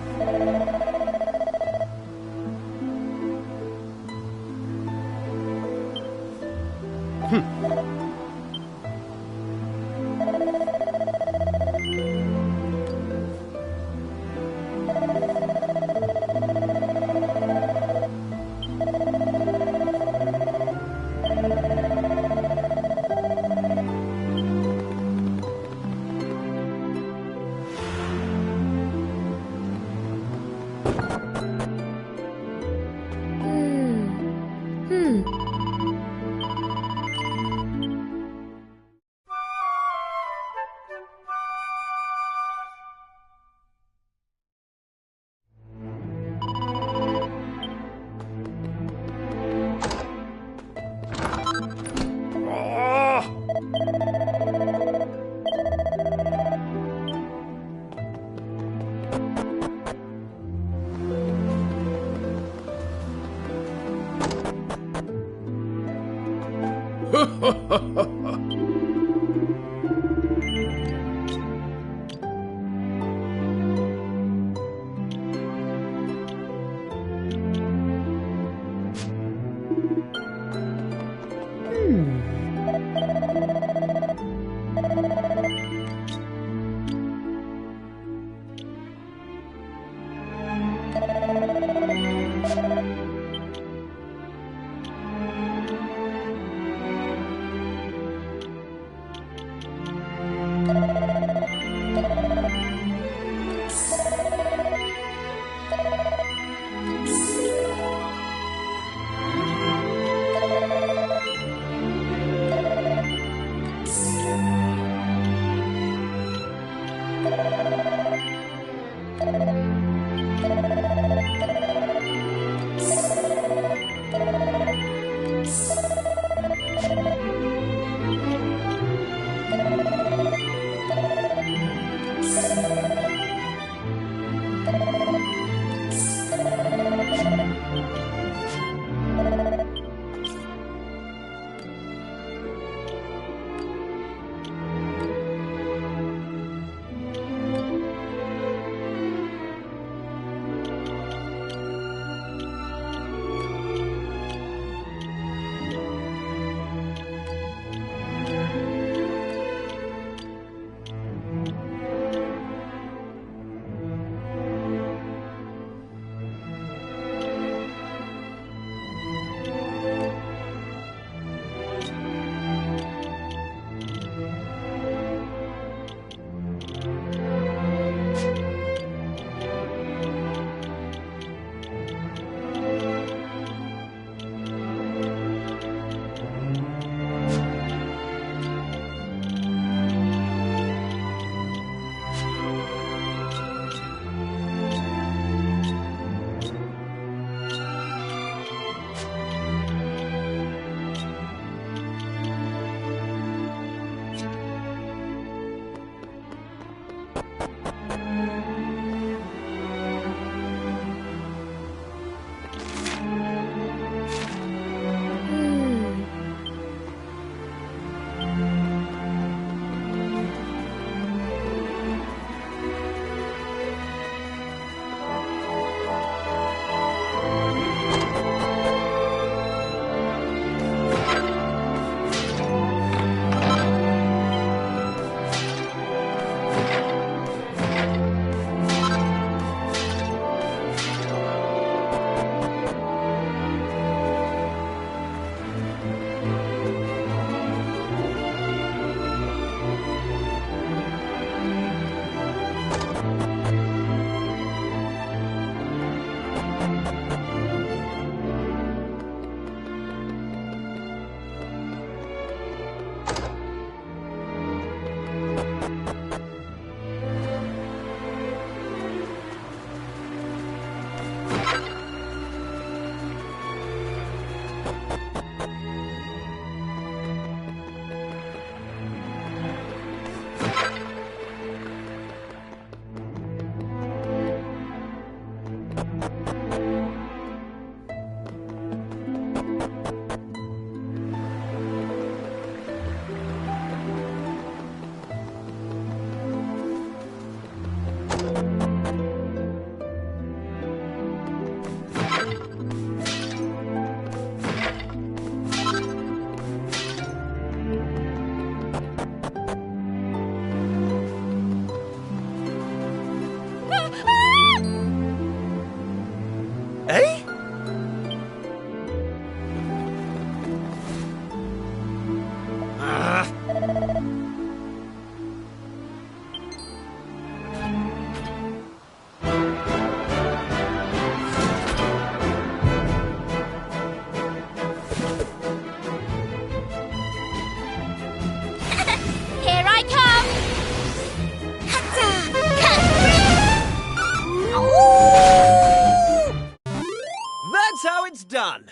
[SPEAKER 3] done.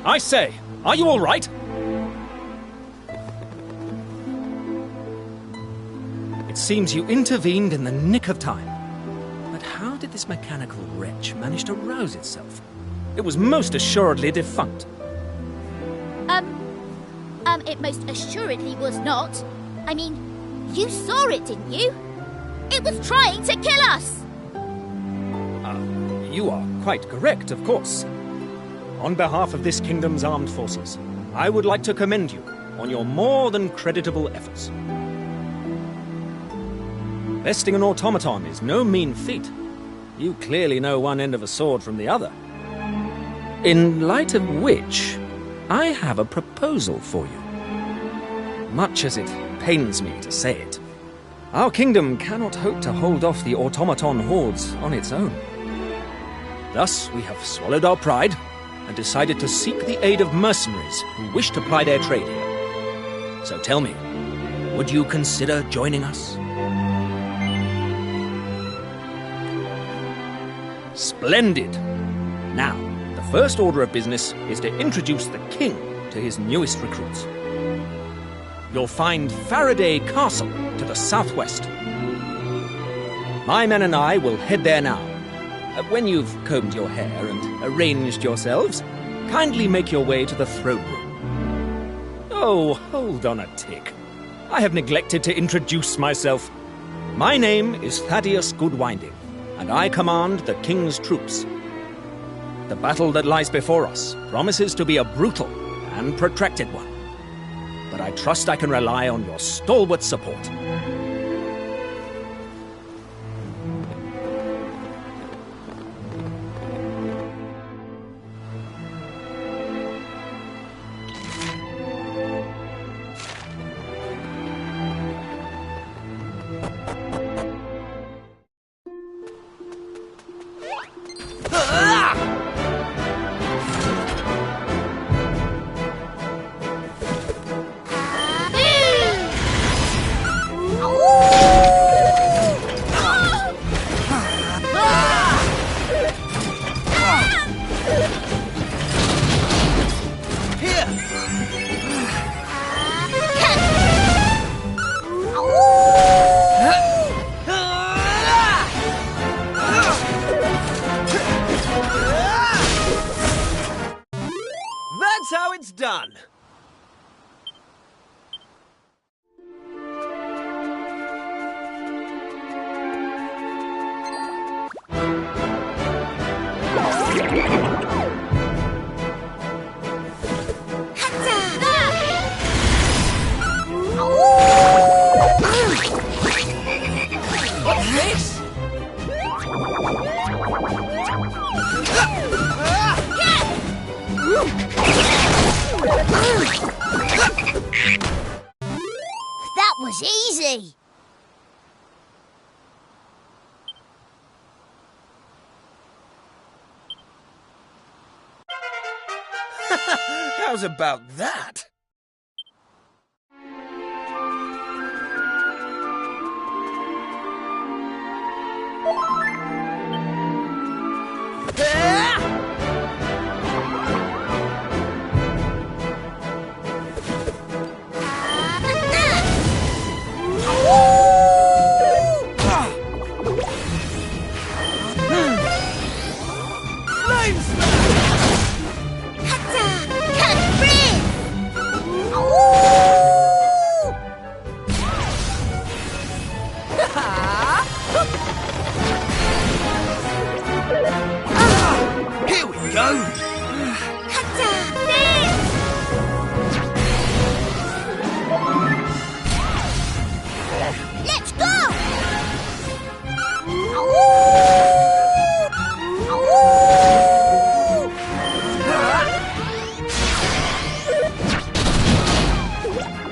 [SPEAKER 6] I say, are you all right? It seems you intervened in the nick of time. But how did this mechanical wretch manage to rouse itself? It was most assuredly defunct.
[SPEAKER 2] It most assuredly was not. I mean, you saw it, didn't you? It was trying to kill us!
[SPEAKER 6] You are quite correct, of course. On behalf of this kingdom's armed forces, I would like to commend you on your more than creditable efforts. Besting an automaton is no mean feat. You clearly know one end of a sword from the other. In light of which, I have a proposal for you. Much as it pains me to say it, our kingdom cannot hope to hold off the automaton hordes on its own. Thus, we have swallowed our pride and decided to seek the aid of mercenaries who wish to ply their trade here. So tell me, would you consider joining us? Splendid! Now, the first order of business is to introduce the king to his newest recruits. You'll find Faraday Castle to the southwest. My men and I will head there now. When you've combed your hair and arranged yourselves, kindly make your way to the throne room. Oh, hold on a tick. I have neglected to introduce myself. My name is Thaddeus Goodwinding, and I command the king's troops. The battle that lies before us promises to be a brutal and protracted one, but I trust I can rely on your stalwart support.
[SPEAKER 3] That's how it's done. What's this?
[SPEAKER 2] That was easy!
[SPEAKER 3] How's about that? Here we go!
[SPEAKER 2] Let's go!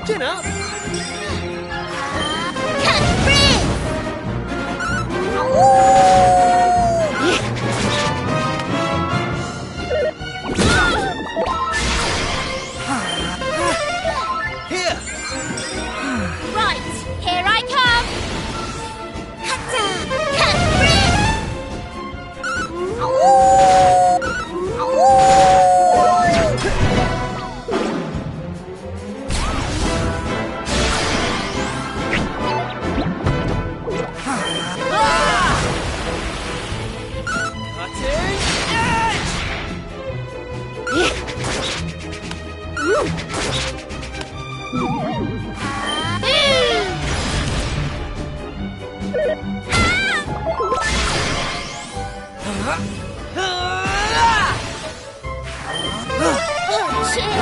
[SPEAKER 3] Chin up!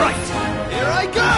[SPEAKER 1] Right, here I go!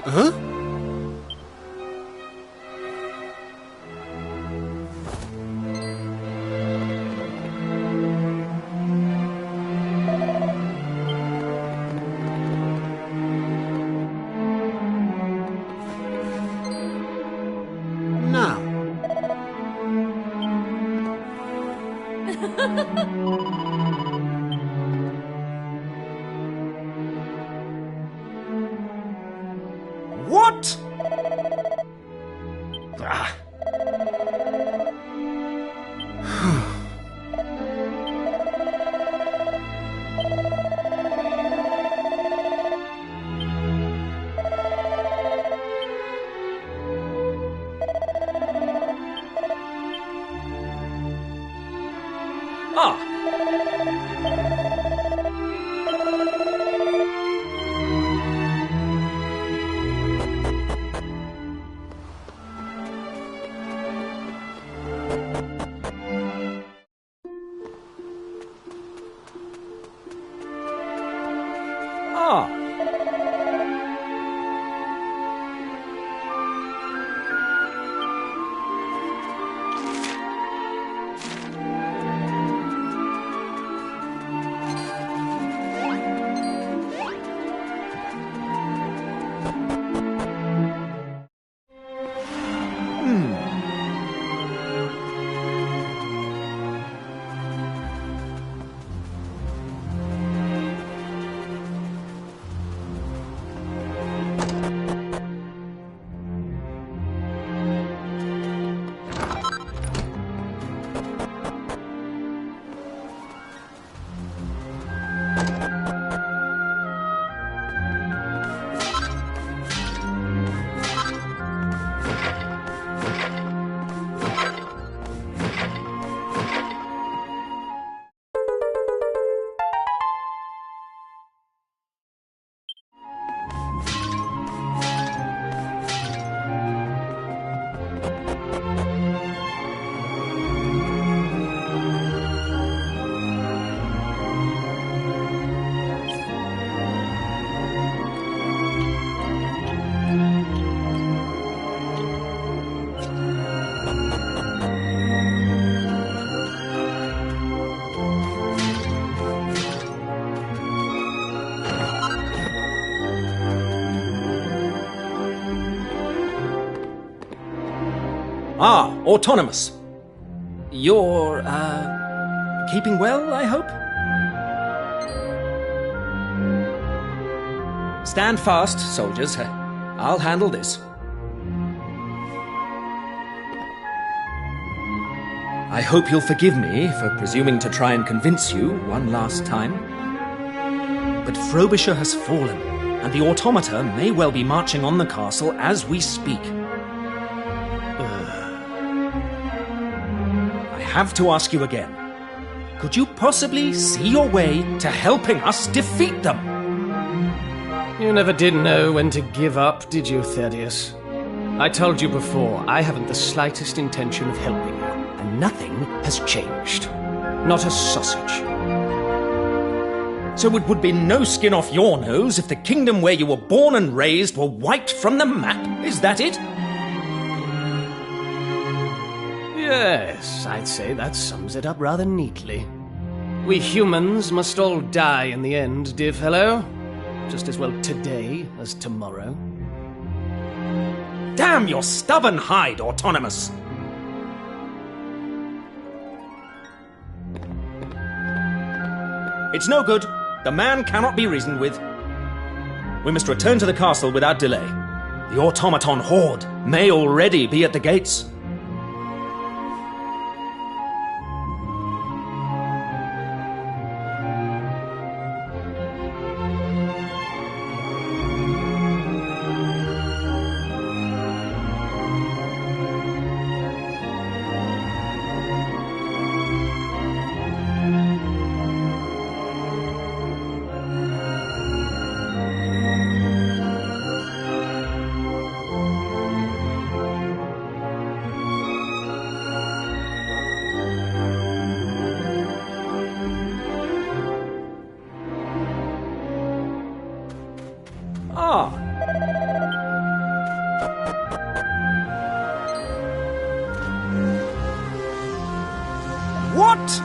[SPEAKER 3] Huh? Now. What? Ah.
[SPEAKER 6] Ah, Autonomous. You're, keeping well, I hope? Stand fast, soldiers. I'll handle this. I hope you'll forgive me for presuming to try and convince you one last time. But Frobisher has fallen, and the automata may well be marching on the castle as we speak. I have to ask you again. Could you possibly see your way to helping us defeat them?
[SPEAKER 7] You never did know when to give up, did you, Thaddeus? I told you before, I haven't the slightest intention of helping you, and nothing has changed. Not a sausage.
[SPEAKER 6] So it would be no skin off your nose if the kingdom where you were born and raised were wiped from the map? Is that it?
[SPEAKER 7] Yes, I'd say that sums it up rather neatly. We humans must all die in the end, dear fellow. Just as well today as tomorrow.
[SPEAKER 6] Damn your stubborn hide, Autonomous! It's no good. The man cannot be reasoned with. We must return to the castle without delay. The automaton horde may already be at the gates. Ah. What?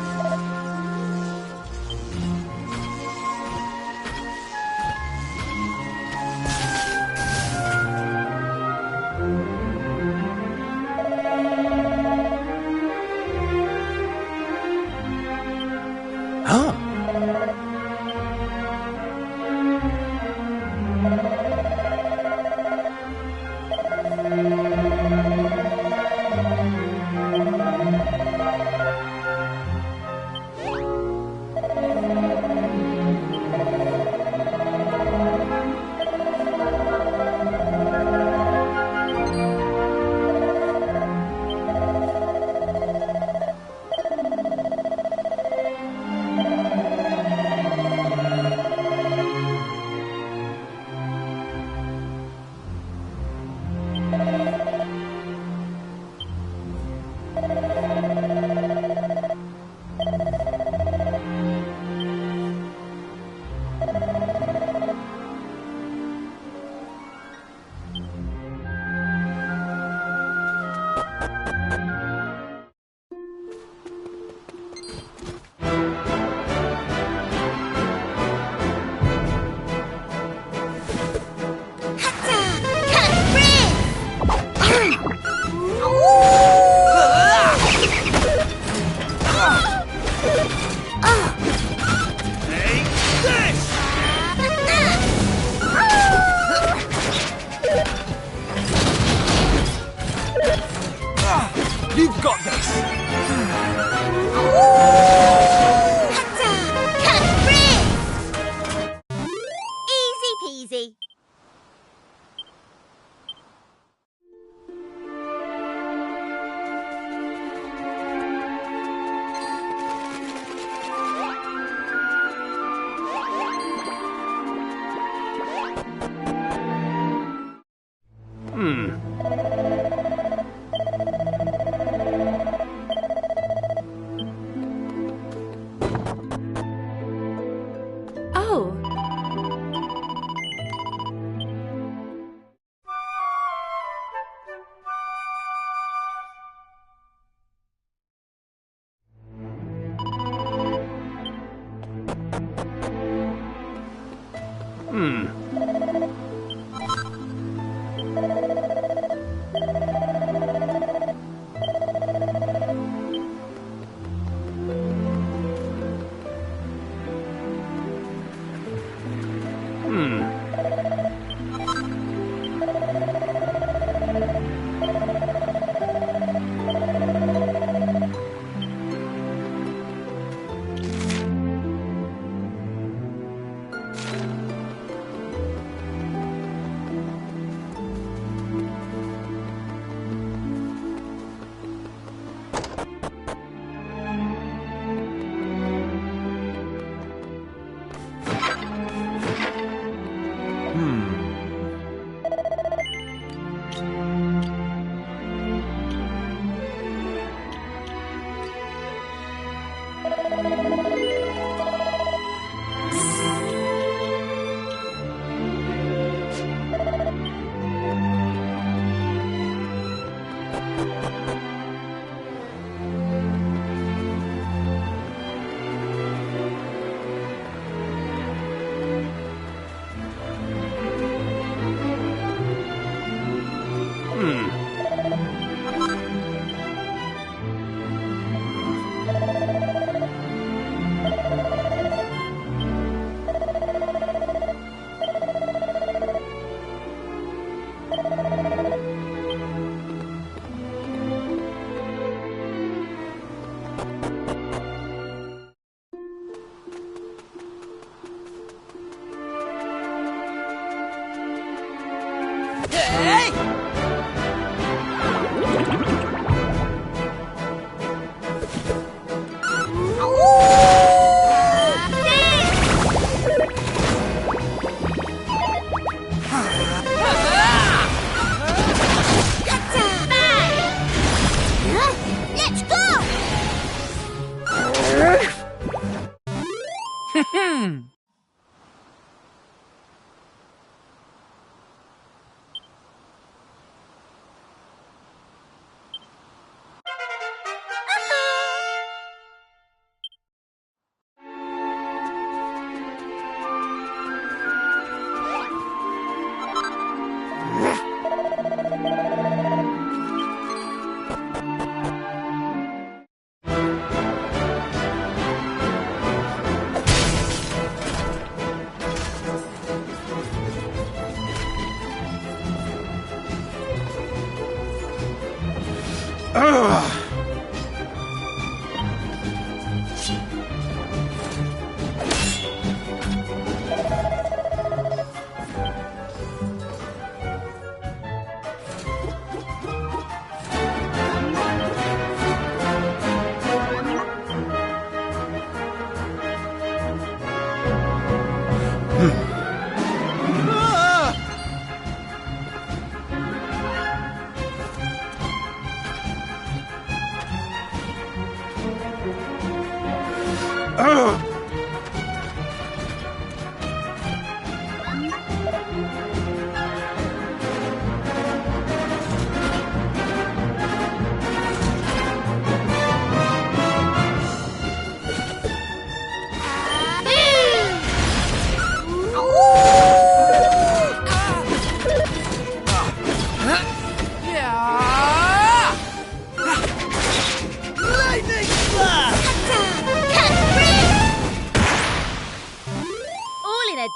[SPEAKER 6] Ah. You've got this!
[SPEAKER 2] Easy peasy.
[SPEAKER 5] Oh.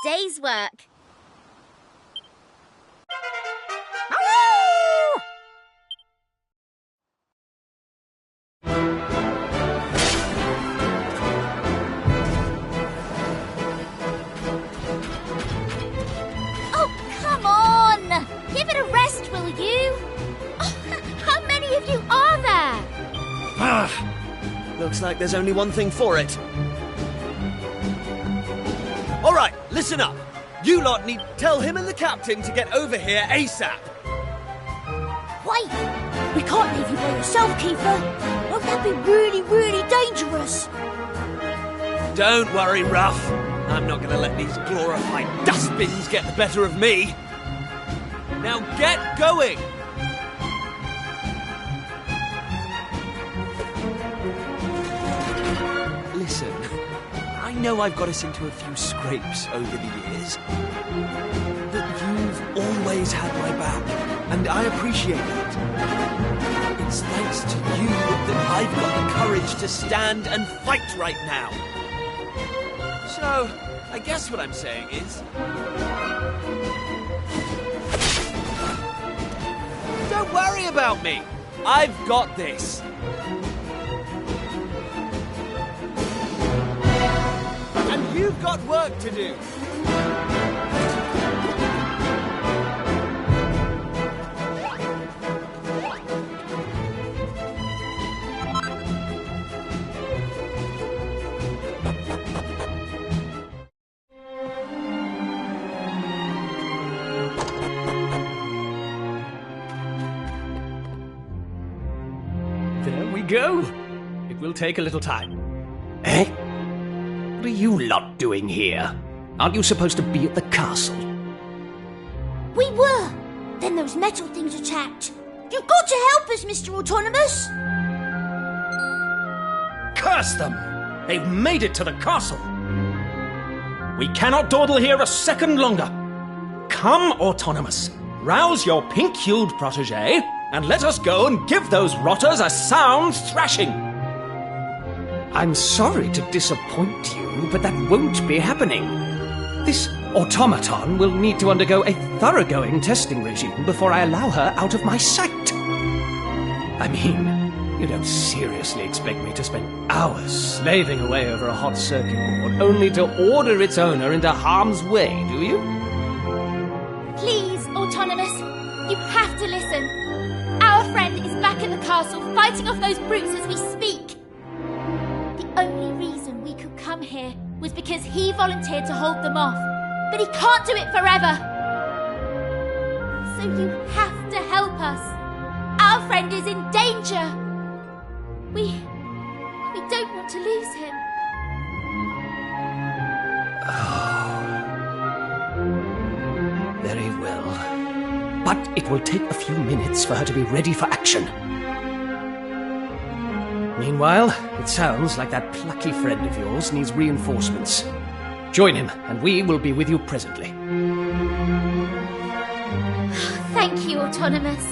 [SPEAKER 2] Day's work. Oh, come on! Give it a rest, will you? Oh, how many of you are there?
[SPEAKER 3] Looks like there's only one thing for it. All right, listen up. You lot need to tell him and the captain to get over here ASAP.
[SPEAKER 2] Wait! We can't leave you by yourself, Kiefer. Won't that be really, really dangerous?
[SPEAKER 3] Don't worry, Ruff. I'm not going to let these glorified dustbins get the better of me. Now get going! Listen, I know I've got us into a few scrapes over the years, but you've always had my back, and I appreciate it. It's thanks to you that I've got the courage to stand and fight right now. So, I guess what I'm saying is... Don't worry about me! I've got this! And you've got work to do!
[SPEAKER 7] There we go. It will take a little time. Eh? What are you lot doing here? Aren't you supposed to be at the castle?
[SPEAKER 2] We were. Then those metal things attacked. You've got to help us, Mr. Autonomous.
[SPEAKER 6] Curse them! They've made it to the castle! We cannot dawdle here a second longer. Come, Autonomous, rouse your pink-hued protégé, and let us go and give those rotters a sound thrashing.
[SPEAKER 7] I'm sorry to disappoint you, but that won't be happening. This automaton will need to undergo a thoroughgoing testing regime before I allow her out of my sight. I mean, you don't seriously expect me to spend hours slaving away over a hot circuit board only to order its owner into harm's way, do you?
[SPEAKER 2] Please, Autonomous, you have to listen. Our friend is back at the castle fighting off those brutes as we speak. The only reason we could come here was because he volunteered to hold them off. But he can't do it forever. So you have to help us. Our friend is in danger. We don't want to lose him.
[SPEAKER 7] Very well. But it will take a few minutes for her to be ready for action. Meanwhile, it sounds like that plucky friend of yours needs reinforcements. Join him, and we will be with you presently.
[SPEAKER 2] Thank you, Autonomous.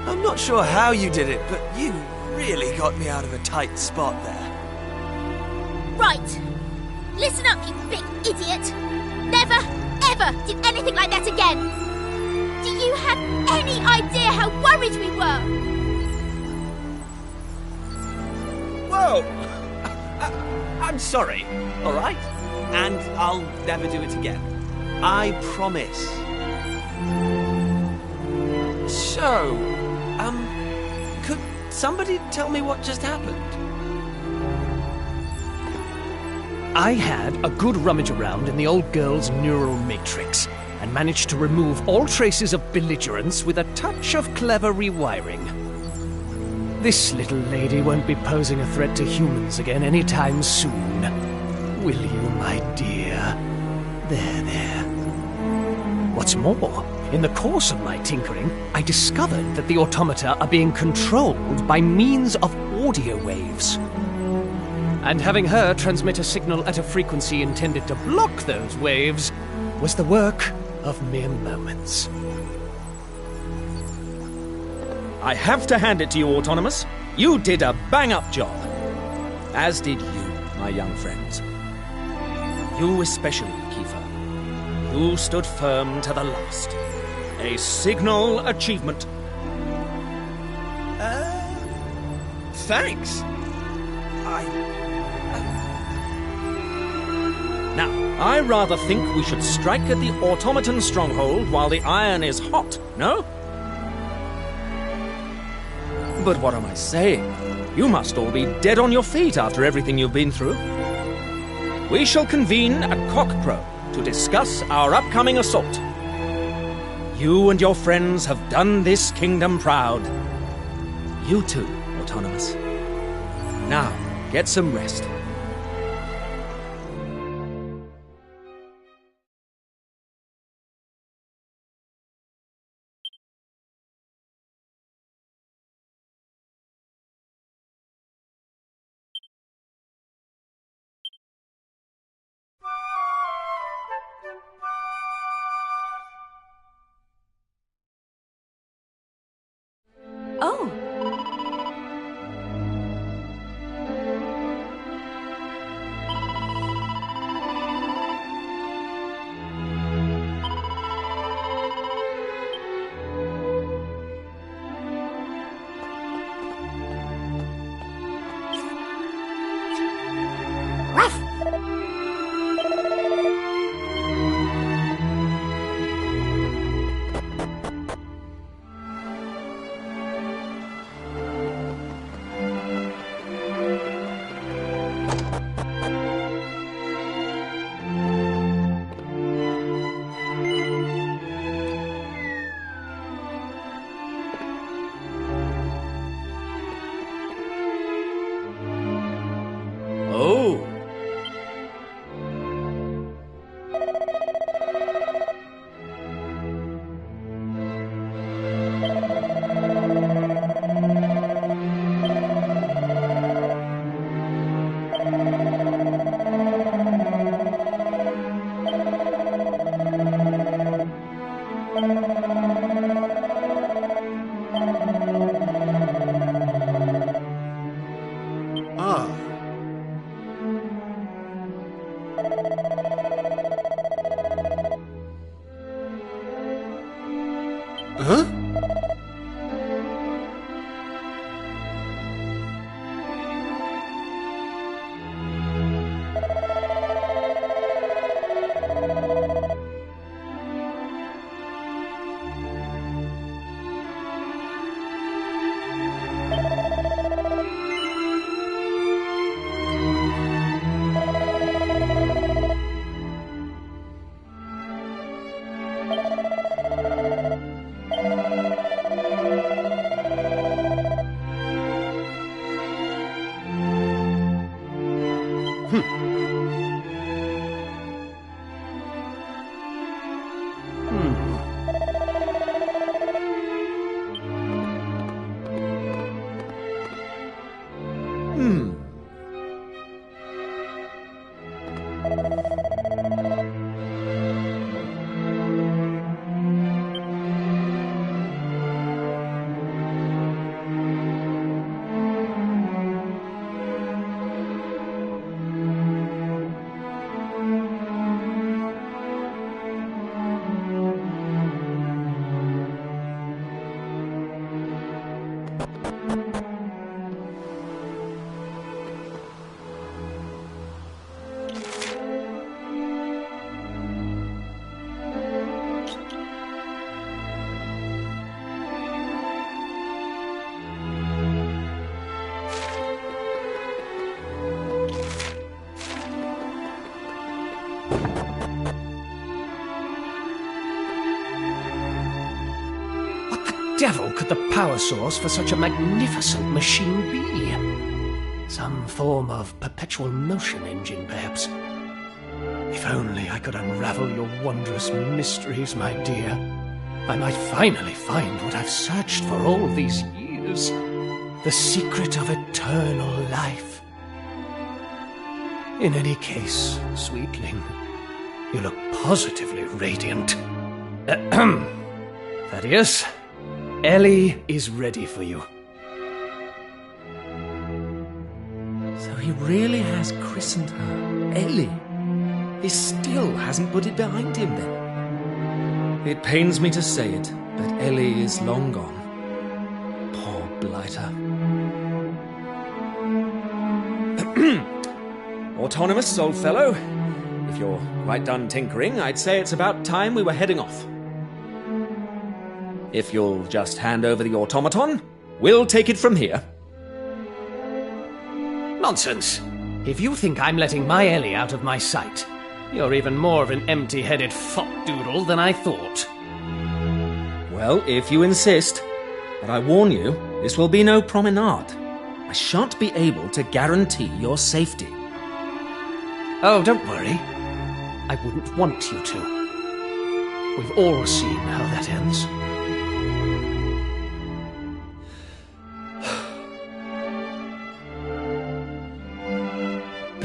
[SPEAKER 3] I'm not sure how you did it, but you really got me out of a tight spot there.
[SPEAKER 2] Right. Listen up, you big idiot. Never, ever did anything like that again. Do you have any idea how worried we were?
[SPEAKER 3] Whoa! I'm sorry, all right? And I'll never do it again. I promise. So, could somebody tell me what just happened?
[SPEAKER 7] I had a good rummage around in the old girl's neural matrix and managed to remove all traces of belligerence with a touch of clever rewiring. This little lady won't be posing a threat to humans again anytime soon. Will you, my dear? There. What's more, in the course of my tinkering, I discovered that the automata are being controlled by means of audio waves. And having her transmit a signal at a frequency intended to block those waves was the work of mere moments.
[SPEAKER 6] I have to hand it to you, Autonomous. You did a bang-up job. As did you, my young friends. You especially, Kiefer. You stood firm to the last. A signal achievement.
[SPEAKER 3] Thanks.
[SPEAKER 6] Now, I rather think we should strike at the automaton stronghold while the iron is hot, no? But what am I saying? You must all be dead on your feet after everything you've been through. We shall convene at cockcrow to discuss our upcoming assault. You and your friends have done this kingdom proud. You too, Autonomous. Now, get some rest.
[SPEAKER 8] Oh.
[SPEAKER 6] Oh.
[SPEAKER 4] Ah. Huh?
[SPEAKER 7] Devil could the power source for such a magnificent machine be? Some form of perpetual motion engine, perhaps. If only I could unravel your wondrous mysteries, my dear. I might finally find what I've searched for all these years. The secret of eternal life. In any case, sweetling, you look positively radiant. Thaddeus, Ellie is ready for you.
[SPEAKER 3] So he really has christened her Ellie. He still hasn't put it behind him, then.
[SPEAKER 6] It pains me to say it, but Ellie is long gone. Poor blighter. Autonomous, old fellow. If you're quite done tinkering, I'd say it's about time we were heading off. If you'll just hand over the automaton, we'll take it from here.
[SPEAKER 7] Nonsense! If you think I'm letting my Ellie out of my sight, you're even more of an empty-headed fop-doodle than I thought.
[SPEAKER 6] Well, if you insist. But I warn you, this will be no promenade. I shan't be able to guarantee your safety.
[SPEAKER 7] Oh, don't worry. I wouldn't want you to. We've all seen how that ends.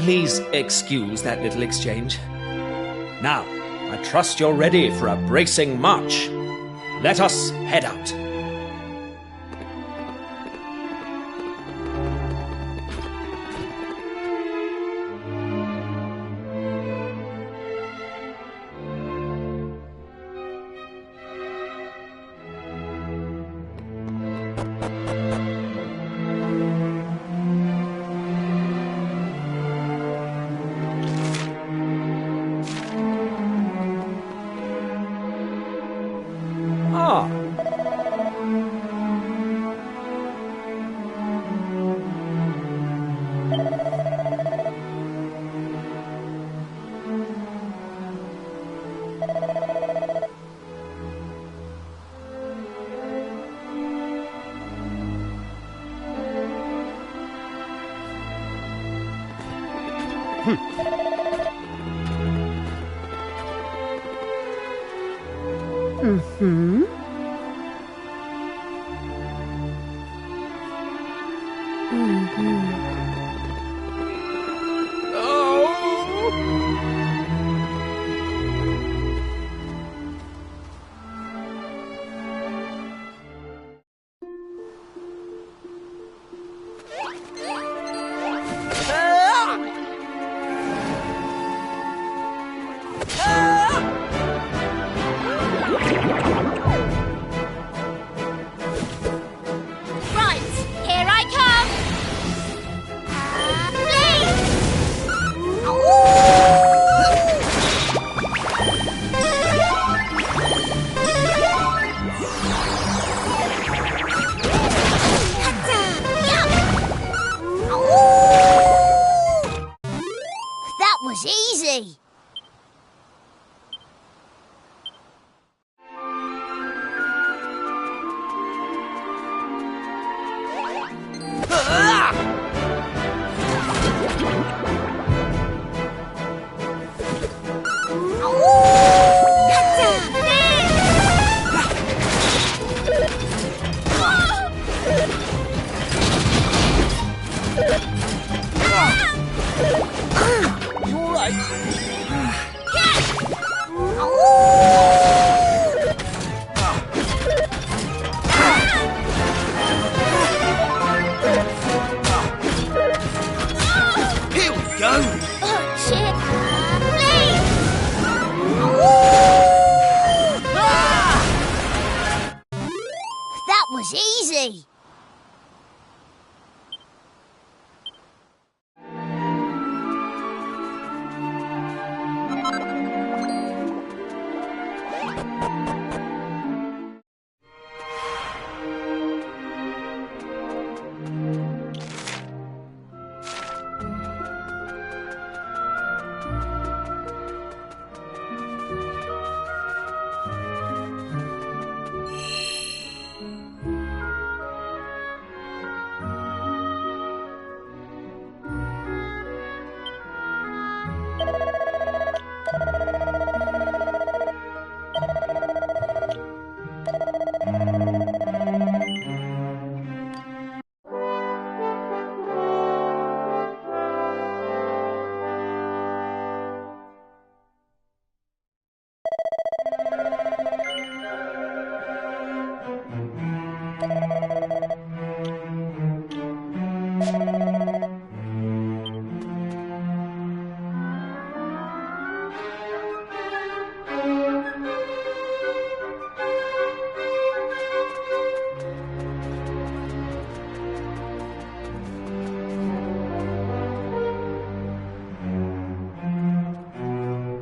[SPEAKER 6] Please excuse that little exchange. Now, I trust you're ready for a bracing march. Let us head out.
[SPEAKER 5] Mm-hmm.
[SPEAKER 2] That was easy.
[SPEAKER 3] You all right?